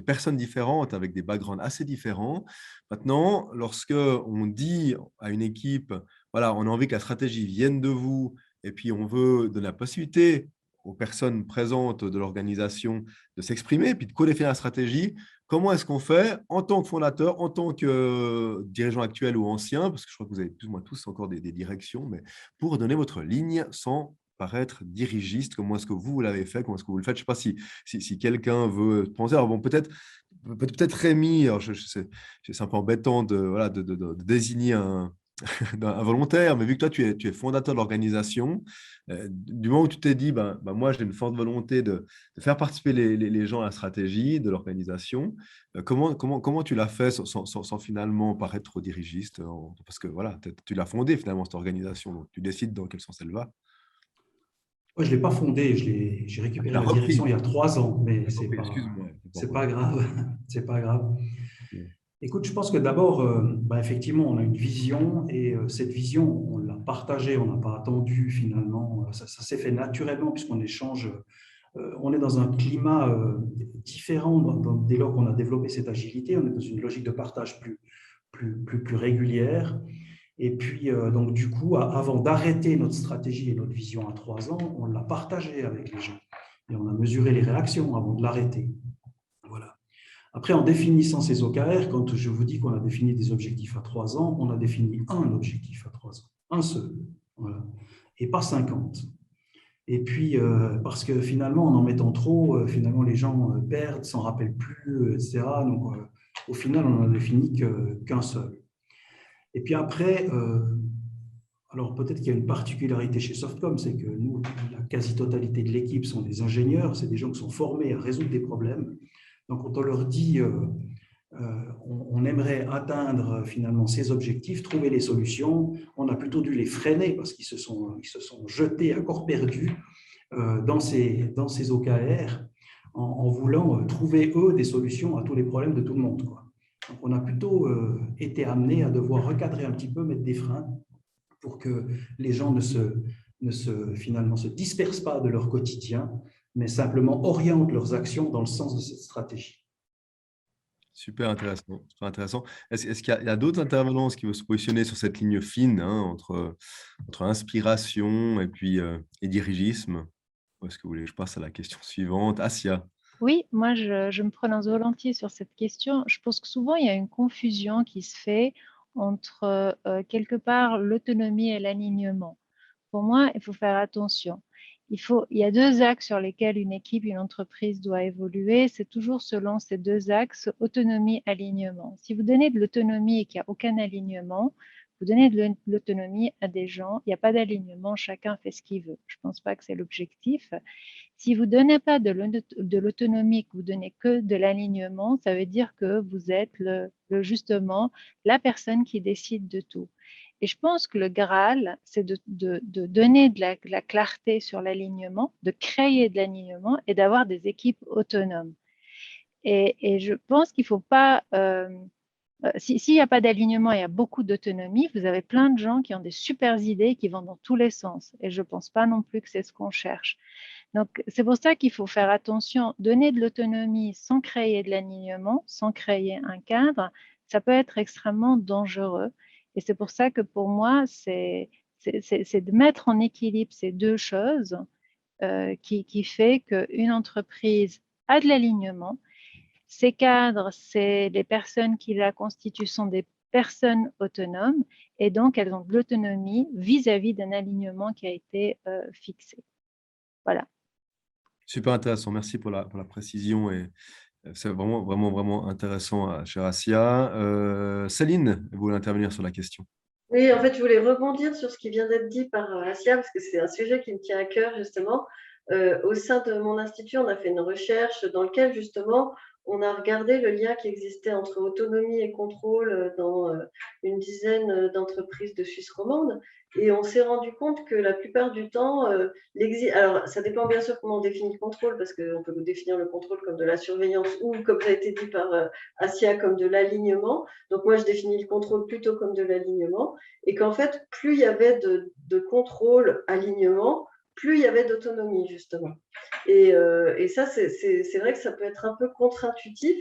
personnes différentes avec des backgrounds assez différents. Maintenant, lorsque on dit à une équipe, voilà, on a envie que la stratégie vienne de vous et puis on veut donner la possibilité aux personnes présentes de l'organisation de s'exprimer et puis de co-définir la stratégie, comment est-ce qu'on fait en tant que fondateur, en tant que dirigeant actuel ou ancien, parce que je crois que vous avez plus ou moins tous encore des directions, mais pour donner votre ligne sans paraître dirigiste, comment est-ce que vous l'avez fait, comment est-ce que vous le faites? Je ne sais pas si quelqu'un veut penser. Alors bon, peut-être Rémi, alors c'est un peu embêtant de désigner un volontaire, mais vu que toi, tu es fondateur de l'organisation, du moment où tu t'es dit, moi, j'ai une forte volonté de faire participer les gens à la stratégie de l'organisation, comment tu l'as fait sans finalement paraître trop dirigiste? Parce que voilà, tu l'as fondée finalement, cette organisation, donc tu décides dans quel sens elle va. Moi, je ne l'ai pas fondé, j'ai récupéré la direction il y a 3 ans, mais ce n'est Excuse-moi. pas grave. C'est pas grave. Ok. Écoute, je pense que d'abord, effectivement, on a une vision et cette vision, on l'a partagée, on n'a pas attendu finalement. Ça s'est fait naturellement puisqu'on échange. On est dans un climat différent dès lors qu'on a développé cette agilité. On est dans une logique de partage plus régulière. Et puis, donc, du coup, avant d'arrêter notre stratégie et notre vision à 3 ans, on l'a partagée avec les gens. Et on a mesuré les réactions avant de l'arrêter. Voilà. Après, en définissant ces OKR, quand je vous dis qu'on a défini des objectifs à 3 ans, on a défini un objectif à 3 ans, un seul, voilà, et pas 50. Et puis, parce que finalement, en mettant trop, finalement, les gens perdent, s'en rappellent plus, etc. Donc, au final, on n'en a défini qu'un seul. Et puis après, alors peut-être qu'il y a une particularité chez Softcom, c'est que nous, la quasi-totalité de l'équipe sont des ingénieurs, c'est des gens qui sont formés à résoudre des problèmes. Donc, quand on leur dit on aimerait atteindre finalement ces objectifs, trouver les solutions, on a plutôt dû les freiner parce qu'ils se sont jetés à corps perdu dans ces OKR en voulant trouver, eux, des solutions à tous les problèmes de tout le monde, quoi. Donc, on a plutôt été amené à devoir recadrer un petit peu, mettre des freins pour que les gens finalement se dispersent pas de leur quotidien, mais simplement orientent leurs actions dans le sens de cette stratégie. Super intéressant. Super intéressant. Est-ce qu'il y a d'autres intervenants qui veulent se positionner sur cette ligne fine entre inspiration et dirigisme? Ou est-ce que vous voulez que je passe à la question suivante? Asia. Oui, moi, je me prononce volontiers sur cette question. Je pense que souvent, il y a une confusion qui se fait entre, quelque part, l'autonomie et l'alignement. Pour moi, il faut faire attention. Il y a 2 axes sur lesquels une équipe, une entreprise doit évoluer. C'est toujours selon ces 2 axes, autonomie, alignement. Si vous donnez de l'autonomie et qu'il n'y a aucun alignement, vous donnez de l'autonomie à des gens, il n'y a pas d'alignement, chacun fait ce qu'il veut. Je ne pense pas que c'est l'objectif. Si vous ne donnez pas de l'autonomie, que vous donnez que de l'alignement, ça veut dire que vous êtes justement la personne qui décide de tout. Et je pense que le Graal, c'est de donner de la clarté sur l'alignement, de créer de l'alignement et d'avoir des équipes autonomes. Et je pense qu'il ne faut pas s'il n'y a pas d'alignement, il y a beaucoup d'autonomie, vous avez plein de gens qui ont des super idées qui vont dans tous les sens. Et je ne pense pas non plus que c'est ce qu'on cherche. Donc, c'est pour ça qu'il faut faire attention. Donner de l'autonomie sans créer de l'alignement, sans créer un cadre, ça peut être extrêmement dangereux. Et c'est pour ça que pour moi, c'est de mettre en équilibre ces deux choses qui fait qu'une entreprise a de l'alignement. Ces cadres, c'est les personnes qui la constituent sont des personnes autonomes et donc elles ont de l'autonomie vis-à-vis d'un alignement qui a été fixé. Voilà. Super intéressant. Merci pour la précision. Et c'est vraiment, vraiment, vraiment intéressant, chère Assia. Céline, vous voulez intervenir sur la question? Oui, en fait, je voulais rebondir sur ce qui vient d'être dit par Assia, parce que c'est un sujet qui me tient à cœur, justement. Au sein de mon institut, on a fait une recherche dans laquelle, justement, on a regardé le lien qui existait entre autonomie et contrôle dans une dizaine d'entreprises de Suisse romande. Et on s'est rendu compte que la plupart du temps, alors ça dépend bien sûr comment on définit le contrôle, parce qu'on peut définir le contrôle comme de la surveillance ou, comme ça a été dit par Assia, comme de l'alignement. Donc moi, je définis le contrôle plutôt comme de l'alignement. Et qu'en fait, plus il y avait de contrôle, alignement, plus il y avait d'autonomie, justement. Et ça, c'est vrai que ça peut être un peu contre-intuitif.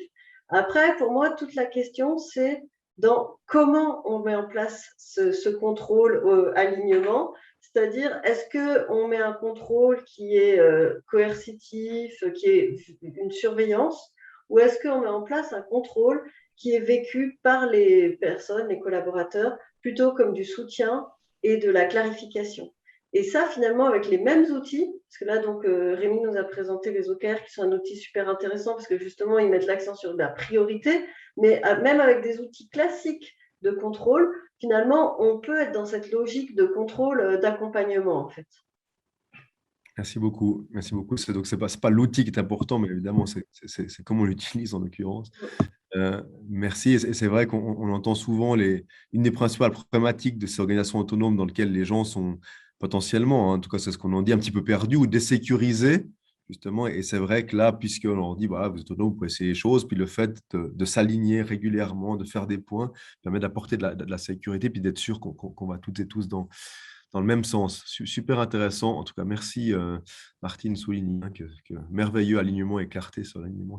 Après, pour moi, toute la question, c'est dans comment on met en place ce contrôle alignement, c'est-à-dire est-ce qu'on met un contrôle qui est coercitif, qui est une surveillance, ou est-ce qu'on met en place un contrôle qui est vécu par les personnes, les collaborateurs, plutôt comme du soutien et de la clarification. Et ça, finalement, avec les mêmes outils, parce que là, donc, Rémi nous a présenté les OKR, qui sont un outil super intéressant, parce que justement, ils mettent l'accent sur la priorité, mais même avec des outils classiques de contrôle, finalement, on peut être dans cette logique de contrôle, d'accompagnement, en fait. Merci beaucoup. Merci beaucoup. Donc, ce n'est pas l'outil qui est important, mais évidemment, c'est comment on l'utilise en l'occurrence. Merci. Et c'est vrai qu'on entend souvent une des principales problématiques de ces organisations autonomes dans lesquelles les gens sont potentiellement, hein, en tout cas, c'est ce qu'on en dit, un petit peu perdus ou désécurisés, justement. Et c'est vrai que là, puisqu'on leur dit, voilà, vous êtes autonome, vous pouvez essayer les choses, puis le fait de s'aligner régulièrement, de faire des points, permet d'apporter de la sécurité, puis d'être sûr qu'on va toutes et tous dans le même sens. Super intéressant. En tout cas, merci Martine Souligny, hein, que merveilleux alignement et clarté sur l'alignement.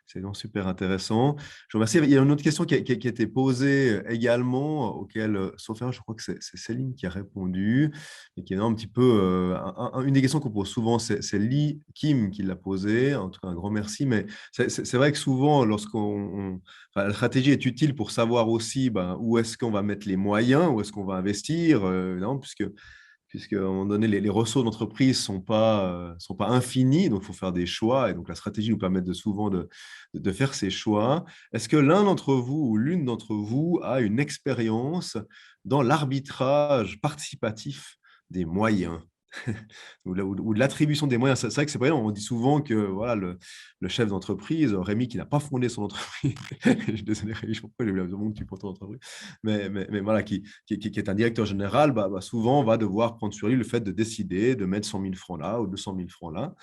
C'est vraiment super intéressant. Je vous remercie. Il y a une autre question qui a été posée également, auquel, sauf erreur, je crois que c'est Céline qui a répondu, et qui est un petit peu une des questions qu'on pose souvent, c'est Lee Kim qui l'a posée. En tout cas, un grand merci. Mais c'est vrai que souvent, la stratégie est utile pour savoir aussi où est-ce qu'on va mettre les moyens, où est-ce qu'on va investir, puisque à un moment donné, les ressources d'entreprise ne sont pas infinies, donc il faut faire des choix, et donc la stratégie nous permet souvent de faire ces choix. Est-ce que l'un d'entre vous ou l'une d'entre vous a une expérience dans l'arbitrage participatif des moyens ou de l'attribution des moyens? C'est vrai que c'est pas évident. On dit souvent que voilà, le chef d'entreprise, Rémi, qui n'a pas fondé son entreprise, je suis désolé Rémi, je ne sais pas pourquoi j'ai eu besoin que tu portes ton entreprise, mais voilà, qui est un directeur général, souvent va devoir prendre sur lui le fait de décider de mettre 100 000 francs là ou 200 000 francs là.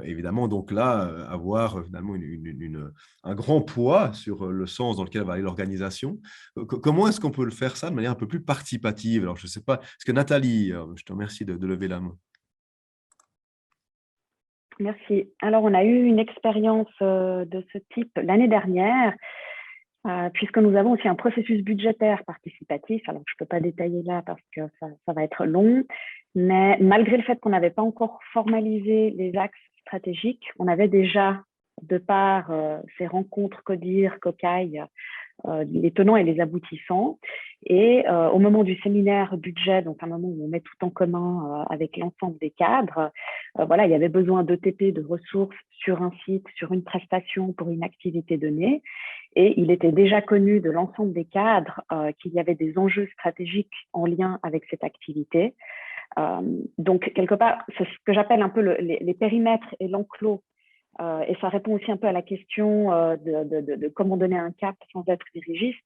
Évidemment, donc là, avoir finalement un grand poids sur le sens dans lequel va aller l'organisation. Comment est-ce qu'on peut le faire ça de manière un peu plus participative? Alors, je ne sais pas, est-ce que Nathalie, je te remercie de lever la main. Merci. Alors, on a eu une expérience de ce type l'année dernière, puisque nous avons aussi un processus budgétaire participatif. Alors, je ne peux pas détailler là parce que ça va être long, mais malgré le fait qu'on n'avait pas encore formalisé les axes stratégiques, on avait déjà, de par ces rencontres CODIR, COCAI, les tenants et les aboutissants. Et au moment du séminaire budget, donc un moment où on met tout en commun avec l'ensemble des cadres, voilà, il y avait besoin d'ETP, de ressources sur un site, sur une prestation pour une activité donnée. Et il était déjà connu de l'ensemble des cadres qu'il y avait des enjeux stratégiques en lien avec cette activité. Donc, quelque part, c'est ce que j'appelle un peu les périmètres et l'enclos. Et ça répond aussi un peu à la question de comment donner un cap sans être dirigiste.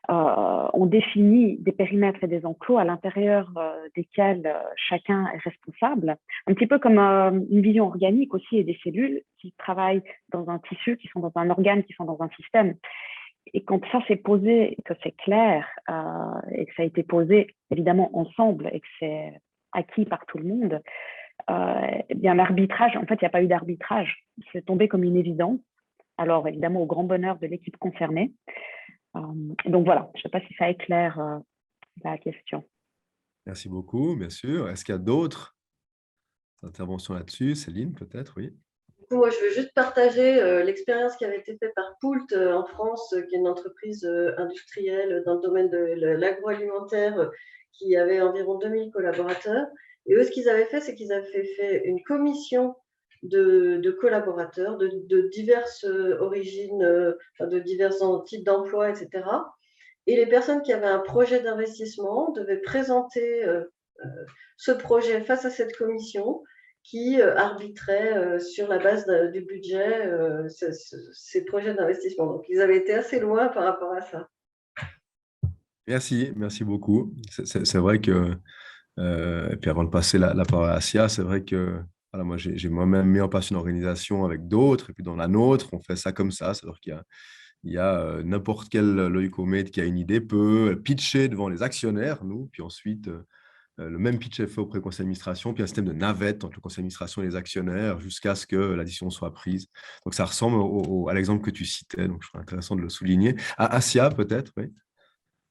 On définit des périmètres et des enclos à l'intérieur desquels chacun est responsable, un petit peu comme une vision organique aussi, et des cellules qui travaillent dans un tissu, qui sont dans un organe, qui sont dans un système. et quand ça s'est posé, que c'est clair et que ça a été posé évidemment ensemble et que c'est acquis par tout le monde, eh bien l'arbitrage, en fait, il n'y a pas eu d'arbitrage. C'est tombé comme une évidence. Alors évidemment, au grand bonheur de l'équipe concernée. Donc voilà, je ne sais pas si ça éclaire la question. Merci beaucoup, bien sûr. Est-ce qu'il y a d'autres interventions là-dessus? Céline, peut-être, oui. Moi, je veux juste partager l'expérience qui avait été faite par Poult en France, qui est une entreprise industrielle dans le domaine de l'agroalimentaire qui avait environ 2000 collaborateurs. Et eux, ce qu'ils avaient fait, c'est qu'ils avaient fait une commission de collaborateurs de diverses origines, de divers types d'emplois, etc. Et les personnes qui avaient un projet d'investissement devaient présenter ce projet face à cette commission qui arbitrait sur la base du budget ces projets d'investissement. Donc, ils avaient été assez loin par rapport à ça. Merci beaucoup. C'est vrai que, et puis avant de passer la parole à Asia, c'est vrai que voilà, moi, j'ai moi-même mis en place une organisation avec d'autres, et puis dans la nôtre, on fait ça comme ça, c'est-à-dire qu'il y a n'importe quel leucomètre qui a une idée peut pitcher devant les actionnaires, nous, puis ensuite, le même pitch est fait auprès du conseil d'administration, puis un système de navette entre le conseil d'administration et les actionnaires jusqu'à ce que la décision soit prise. Donc, ça ressemble à l'exemple que tu citais, donc je trouve intéressant de le souligner. Asia, peut-être, oui.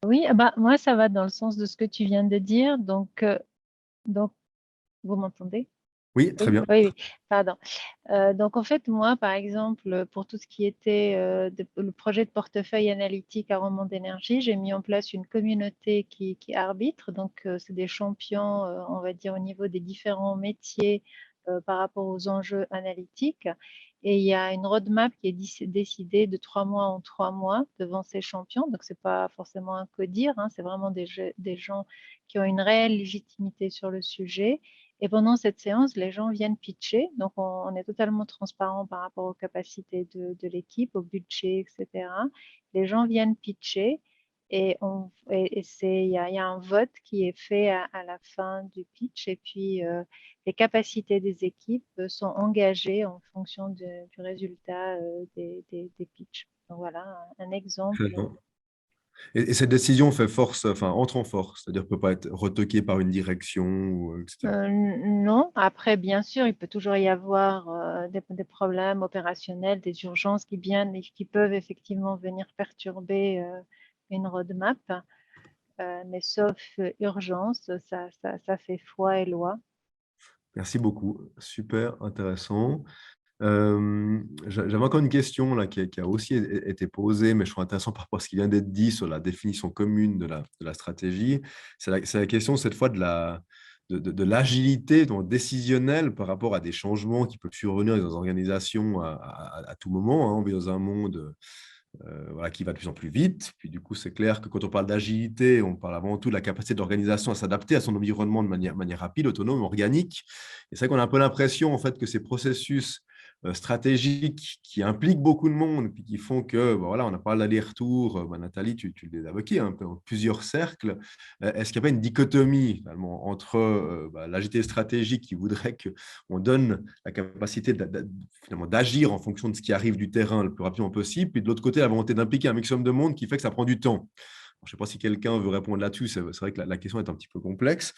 Oui, moi, ça va dans le sens de ce que tu viens de dire. Donc vous m'entendez? Oui, très bien. Oui, pardon. Donc, en fait, moi, par exemple, pour tout ce qui était le projet de portefeuille analytique à Romande Énergie, j'ai mis en place une communauté qui arbitre. Donc, c'est des champions, on va dire, au niveau des différents métiers par rapport aux enjeux analytiques. Et il y a une roadmap qui est décidée de 3 mois en 3 mois devant ces champions. Donc, ce n'est pas forcément un codir, hein, c'est vraiment des gens qui ont une réelle légitimité sur le sujet. Et pendant cette séance, les gens viennent pitcher. Donc, on est totalement transparent par rapport aux capacités de l'équipe, au budget, etc. Les gens viennent pitcher et il y a un vote qui est fait à la fin du pitch. Et puis, les capacités des équipes sont engagées en fonction du résultat des pitchs. Donc, voilà un exemple. Et cette décision fait force, enfin, entre en force, c'est-à-dire ne peut pas être retoquée par une direction, etc. Non, après, bien sûr, il peut toujours y avoir des problèmes opérationnels, des urgences qui peuvent effectivement venir perturber une roadmap, mais sauf urgence, ça fait foi et loi. Merci beaucoup, super intéressant. J'avais encore une question là, qui a aussi été posée, mais je trouve intéressant par rapport à ce qui vient d'être dit sur la définition commune de la stratégie. C'est la question cette fois de l'agilité décisionnelle par rapport à des changements qui peuvent survenir dans les organisations à tout moment. Hein. On vit dans un monde voilà, qui va de plus en plus vite. Puis du coup, c'est clair que quand on parle d'agilité, on parle avant tout de la capacité de l'organisation à s'adapter à son environnement de manière rapide, autonome, organique. Et c'est vrai qu'on a un peu l'impression en fait, que ces processus stratégiques qui impliquent beaucoup de monde, puis qui font que, voilà, on a parlé d'aller-retour, Nathalie, tu les as évoqués, un peu en plusieurs cercles. Est-ce qu'il n'y a pas une dichotomie finalement, entre l'agilité stratégique qui voudrait qu'on donne la capacité finalement d'agir en fonction de ce qui arrive du terrain le plus rapidement possible, puis de l'autre côté, la volonté d'impliquer un maximum de monde qui fait que ça prend du temps. Je ne sais pas si quelqu'un veut répondre là-dessus, c'est vrai que la question est un petit peu complexe,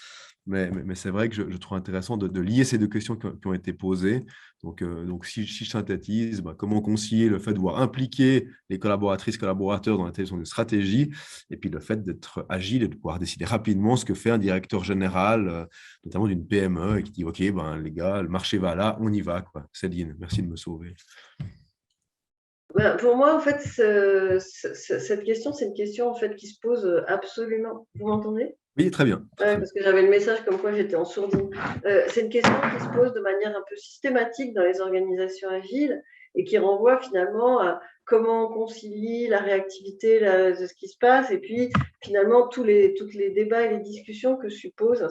mais c'est vrai que je trouve intéressant de lier ces deux questions qui ont été posées. Donc si je synthétise, comment concilier le fait de devoir impliquer les collaboratrices, collaborateurs dans la définition de stratégie, et puis le fait d'être agile et de pouvoir décider rapidement ce que fait un directeur général, notamment d'une PME, et qui dit « Ok, les gars, le marché va là, on y va. » Céline, merci de me sauver. Pour moi, en fait, cette question, c'est une question en fait, qui se pose absolument. Vous m'entendez? Oui, très bien. Ouais, parce que j'avais le message comme quoi j'étais en sourdine. C'est une question qui se pose de manière un peu systématique dans les organisations agiles et qui renvoie finalement à comment on concilie la réactivité de ce qui se passe et puis finalement tous les débats et les discussions que suppose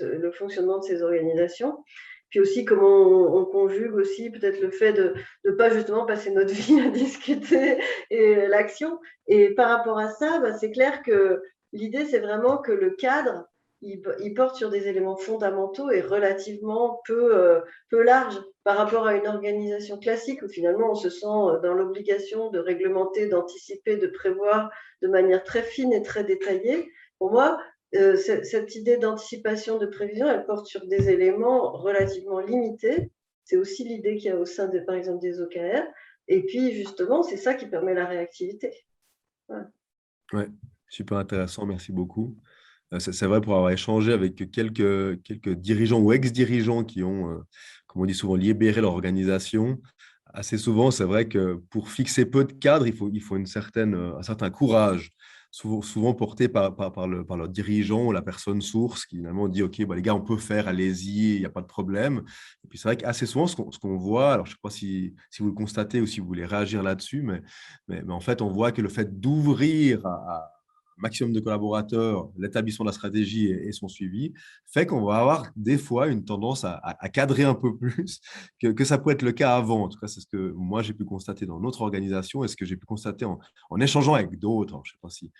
le fonctionnement de ces organisations. Puis aussi comment on conjugue aussi peut-être le fait de ne pas justement passer notre vie à discuter et l'action. Et par rapport à ça, c'est clair que l'idée, c'est vraiment que le cadre il porte sur des éléments fondamentaux et relativement peu larges par rapport à une organisation classique où finalement on se sent dans l'obligation de réglementer, d'anticiper, de prévoir de manière très fine et très détaillée. Pour moi, cette idée d'anticipation, de prévision, elle porte sur des éléments relativement limités. C'est aussi l'idée qu'il y a au sein, par exemple, des OKR. Et puis, justement, c'est ça qui permet la réactivité. Voilà. Ouais, super intéressant, merci beaucoup. C'est vrai pour avoir échangé avec quelques dirigeants ou ex-dirigeants qui ont, comme on dit souvent, libéré leur organisation. Assez souvent, c'est vrai que pour fixer peu de cadres, il faut un certain courage, souvent porté par leur dirigeant ou la personne source qui finalement dit, OK, bah, les gars, on peut faire, allez-y, il n'y a pas de problème. Et puis c'est vrai qu'assez souvent, ce qu'on voit, alors je ne sais pas si vous le constatez ou si vous voulez réagir là-dessus, mais en fait, on voit que le fait d'ouvrir à maximum de collaborateurs, l'établissement de la stratégie et son suivi, fait qu'on va avoir des fois une tendance à cadrer un peu plus que ça peut être le cas avant. En tout cas, c'est ce que moi, j'ai pu constater dans notre organisation et ce que j'ai pu constater en échangeant avec d'autres. Alors, je ne sais pas si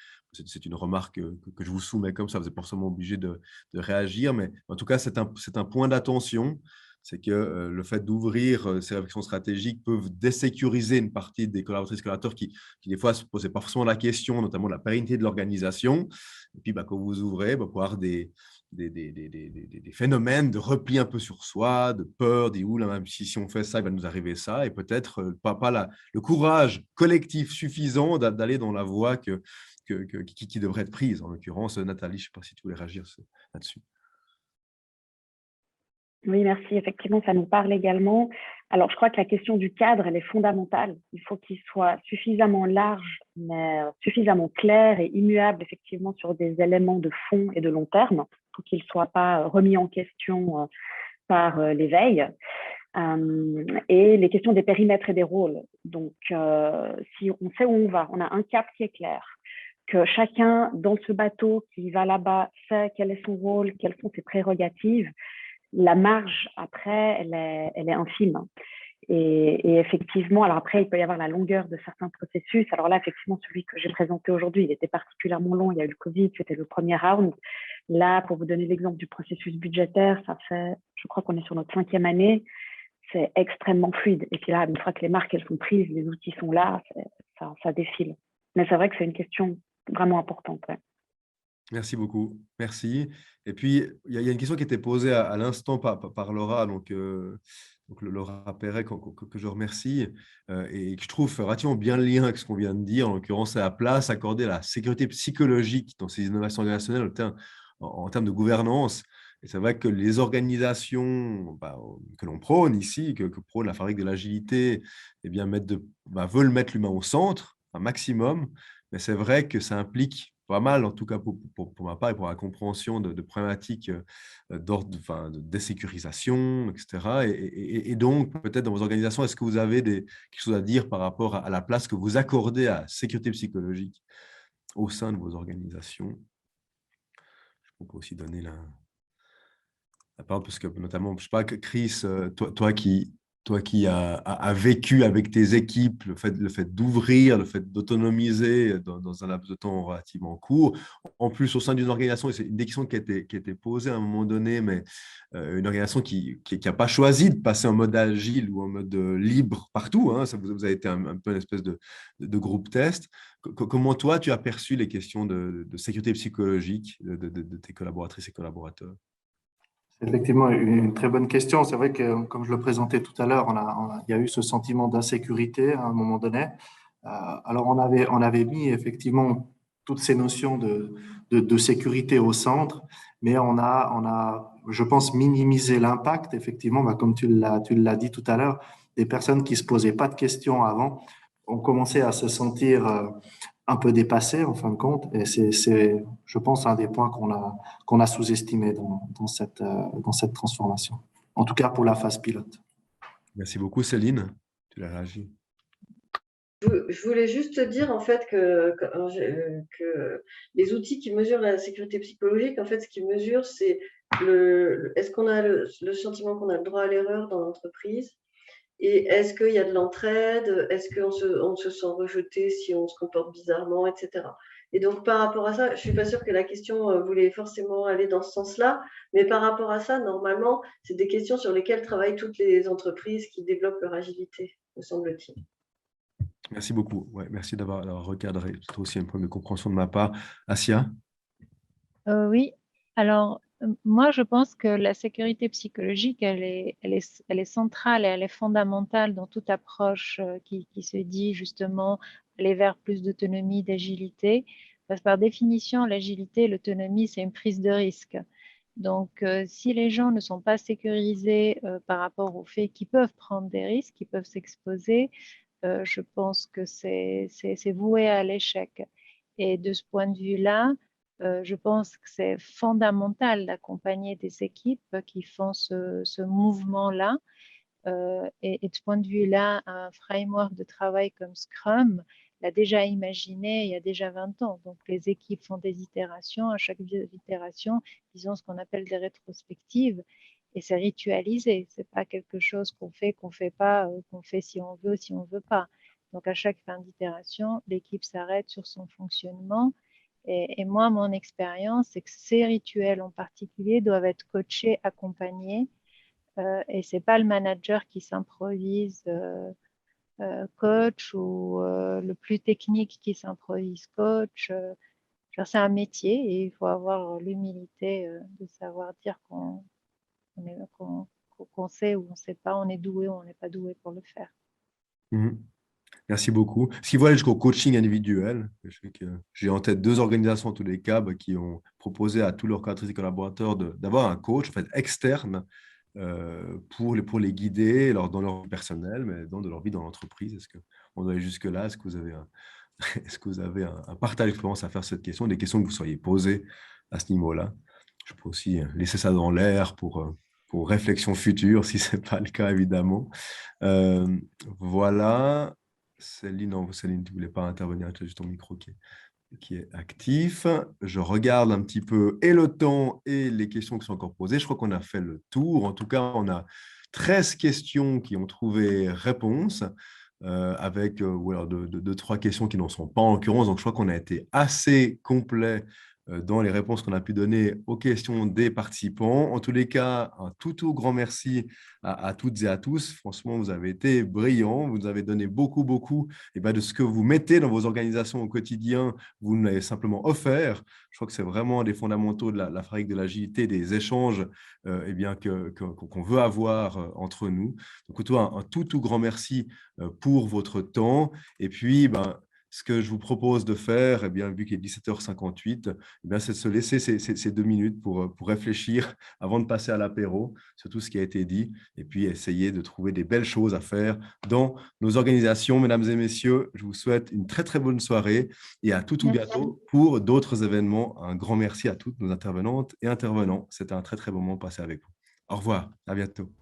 c'est une remarque que je vous soumets comme ça, vous n'êtes pas forcément obligé de réagir, mais en tout cas, c'est un point d'attention. C'est que le fait d'ouvrir ces réflexions stratégiques peuvent désécuriser une partie des collaboratrices et collaborateurs qui des fois, ne se posaient pas forcément la question, notamment de la pérennité de l'organisation. Et puis, quand vous ouvrez, vous pouvez avoir des phénomènes de repli un peu sur soi, de peur, même si on fait ça, il va nous arriver ça, et peut-être pas le courage collectif suffisant d'aller dans la voie qui devrait être prise. En l'occurrence, Nathalie, je ne sais pas si tu voulais réagir là-dessus. Oui, merci. Effectivement, ça nous parle également. Alors, je crois que la question du cadre, elle est fondamentale. Il faut qu'il soit suffisamment large, mais suffisamment clair et immuable, effectivement, sur des éléments de fond et de long terme, pour qu'il ne soit pas remis en question par l'éveil. Et les questions des périmètres et des rôles. Donc, si on sait où on va, on a un cap qui est clair, que chacun dans ce bateau qui va là-bas sait quel est son rôle, quelles sont ses prérogatives, la marge, après, elle est infime. Et effectivement, alors après, il peut y avoir la longueur de certains processus. Alors là, effectivement, celui que j'ai présenté aujourd'hui, il était particulièrement long. Il y a eu le Covid, c'était le premier round. Là, pour vous donner l'exemple du processus budgétaire, ça fait, je crois qu'on est sur notre 5e année. C'est extrêmement fluide. Et puis là, une fois que les marques, elles sont prises, les outils sont là, ça défile. Mais c'est vrai que c'est une question vraiment importante. Ouais. Merci beaucoup. Merci. Et puis, il y a une question qui était posée à l'instant par Laura, donc Laura Perret, que je remercie, et que je trouve relativement bien le lien avec ce qu'on vient de dire. En l'occurrence, c'est la place accordée à la sécurité psychologique dans ces innovations organisationnelles en termes de gouvernance. Et c'est vrai que les organisations que l'on prône ici, que prône la fabrique de l'agilité, eh bien, veulent mettre l'humain au centre, un maximum. Mais c'est vrai que ça implique pas mal, en tout cas pour ma part et pour la compréhension de problématiques d'ordre, de désécurisation, etc. Et donc, peut-être dans vos organisations, est-ce que vous avez quelque chose à dire par rapport à la place que vous accordez à la sécurité psychologique au sein de vos organisations? Je peux aussi donner la parole, parce que notamment, je ne sais pas, Chris, toi qui as vécu avec tes équipes le fait d'ouvrir, le fait d'autonomiser dans un laps de temps relativement court. En plus, au sein d'une organisation, et c'est une des questions qui a été posée à un moment donné, mais une organisation qui n'a pas choisi de passer en mode agile ou en mode libre partout. Hein, vous avez été un peu une espèce de groupe test. Comment toi, tu as perçu les questions de sécurité psychologique de tes collaboratrices et collaborateurs? C'est effectivement une très bonne question. C'est vrai que, comme je le présentais tout à l'heure, il y a eu ce sentiment d'insécurité à un moment donné. Alors, on avait mis effectivement toutes ces notions de sécurité au centre, mais on a, je pense, minimisé l'impact, effectivement, comme tu l'as dit tout à l'heure, des personnes qui ne se posaient pas de questions avant ont commencé à se sentir un peu dépassées, en fin de compte. Et c'est, je pense, un des points qu'on a sous-estimé dans cette transformation. En tout cas, pour la phase pilote. Merci beaucoup, Céline. Tu l'as réagi. Je voulais juste dire en fait que les outils qui mesurent la sécurité psychologique, en fait, ce qu'ils mesurent, c'est est-ce qu'on a le sentiment qu'on a le droit à l'erreur dans l'entreprise, et est-ce qu'il y a de l'entraide, est-ce qu'on se sent rejeté si on se comporte bizarrement, etc. Et donc, par rapport à ça, je ne suis pas sûre que la question voulait forcément aller dans ce sens-là, mais par rapport à ça, normalement, c'est des questions sur lesquelles travaillent toutes les entreprises qui développent leur agilité, me semble-t-il. Merci beaucoup. Ouais, merci d'avoir recadré. C'est aussi un problème de compréhension de ma part. Asia? Oui, alors moi je pense que la sécurité psychologique, elle est centrale et elle est fondamentale dans toute approche qui se dit justement aller vers plus d'autonomie, d'agilité. Parce que par définition, l'agilité, l'autonomie, c'est une prise de risque. Donc, si les gens ne sont pas sécurisés par rapport au fait qu'ils peuvent prendre des risques, qu'ils peuvent s'exposer, je pense que c'est voué à l'échec. Et de ce point de vue-là, je pense que c'est fondamental d'accompagner des équipes qui font ce mouvement-là. Et de ce point de vue-là, un framework de travail comme Scrum l'a déjà imaginé il y a déjà 20 ans. Donc, les équipes font des itérations. À chaque itération, ils ont ce qu'on appelle des rétrospectives. Et c'est ritualisé. Ce n'est pas quelque chose qu'on fait pas, qu'on fait si on veut, si on ne veut pas. Donc, à chaque fin d'itération, l'équipe s'arrête sur son fonctionnement. Et moi, mon expérience, c'est que ces rituels en particulier doivent être coachés, accompagnés. Et ce n'est pas le manager qui s'improvise coach ou le plus technique qui s'improvise coach. C'est un métier et il faut avoir l'humilité de savoir dire qu'on sait ou on ne sait pas, on est doué ou on n'est pas doué pour le faire. Merci beaucoup. Si vous allez jusqu'au coaching individuel, je sais que j'ai en tête 2 organisations en tous les cas qui ont proposé à tous leurs collaborateurs et collaborateurs d'avoir un coach en fait, externe pour les guider dans leur vie personnelle, mais dans leur vie dans l'entreprise. Est-ce qu'on doit aller jusque-là? Est-ce que vous avez est-ce que vous avez un partage d'expérience à faire cette question, des questions que vous soyez posées à ce niveau-là? Je peux aussi laisser ça dans l'air pour réflexion future, si ce n'est pas le cas, évidemment. Voilà. Céline, non, Céline, tu ne voulais pas intervenir, tu as juste ton micro qui est actif. Je regarde un petit peu et le temps et les questions qui sont encore posées. Je crois qu'on a fait le tour. En tout cas, on a 13 questions qui ont trouvé réponse. Avec ou alors 3 questions qui n'en sont pas en l'occurrence. Donc, je crois qu'on a été assez complet dans les réponses qu'on a pu donner aux questions des participants. En tous les cas, un tout grand merci à toutes et à tous. Franchement, vous avez été brillants. Vous nous avez donné beaucoup de ce que vous mettez dans vos organisations au quotidien. Vous nous l'avez simplement offert. Je crois que c'est vraiment des fondamentaux de la fabrique de l'agilité, des échanges qu'on veut avoir entre nous. Donc, un tout grand merci pour votre temps. Et puis, ce que je vous propose de faire, vu qu'il est 17h58, c'est de se laisser ces 2 minutes pour réfléchir avant de passer à l'apéro sur tout ce qui a été dit et puis essayer de trouver des belles choses à faire dans nos organisations. Mesdames et messieurs, je vous souhaite une très bonne soirée et à tout bientôt pour d'autres événements. Un grand merci à toutes nos intervenantes et intervenants. C'était un très bon moment passé avec vous. Au revoir, à bientôt.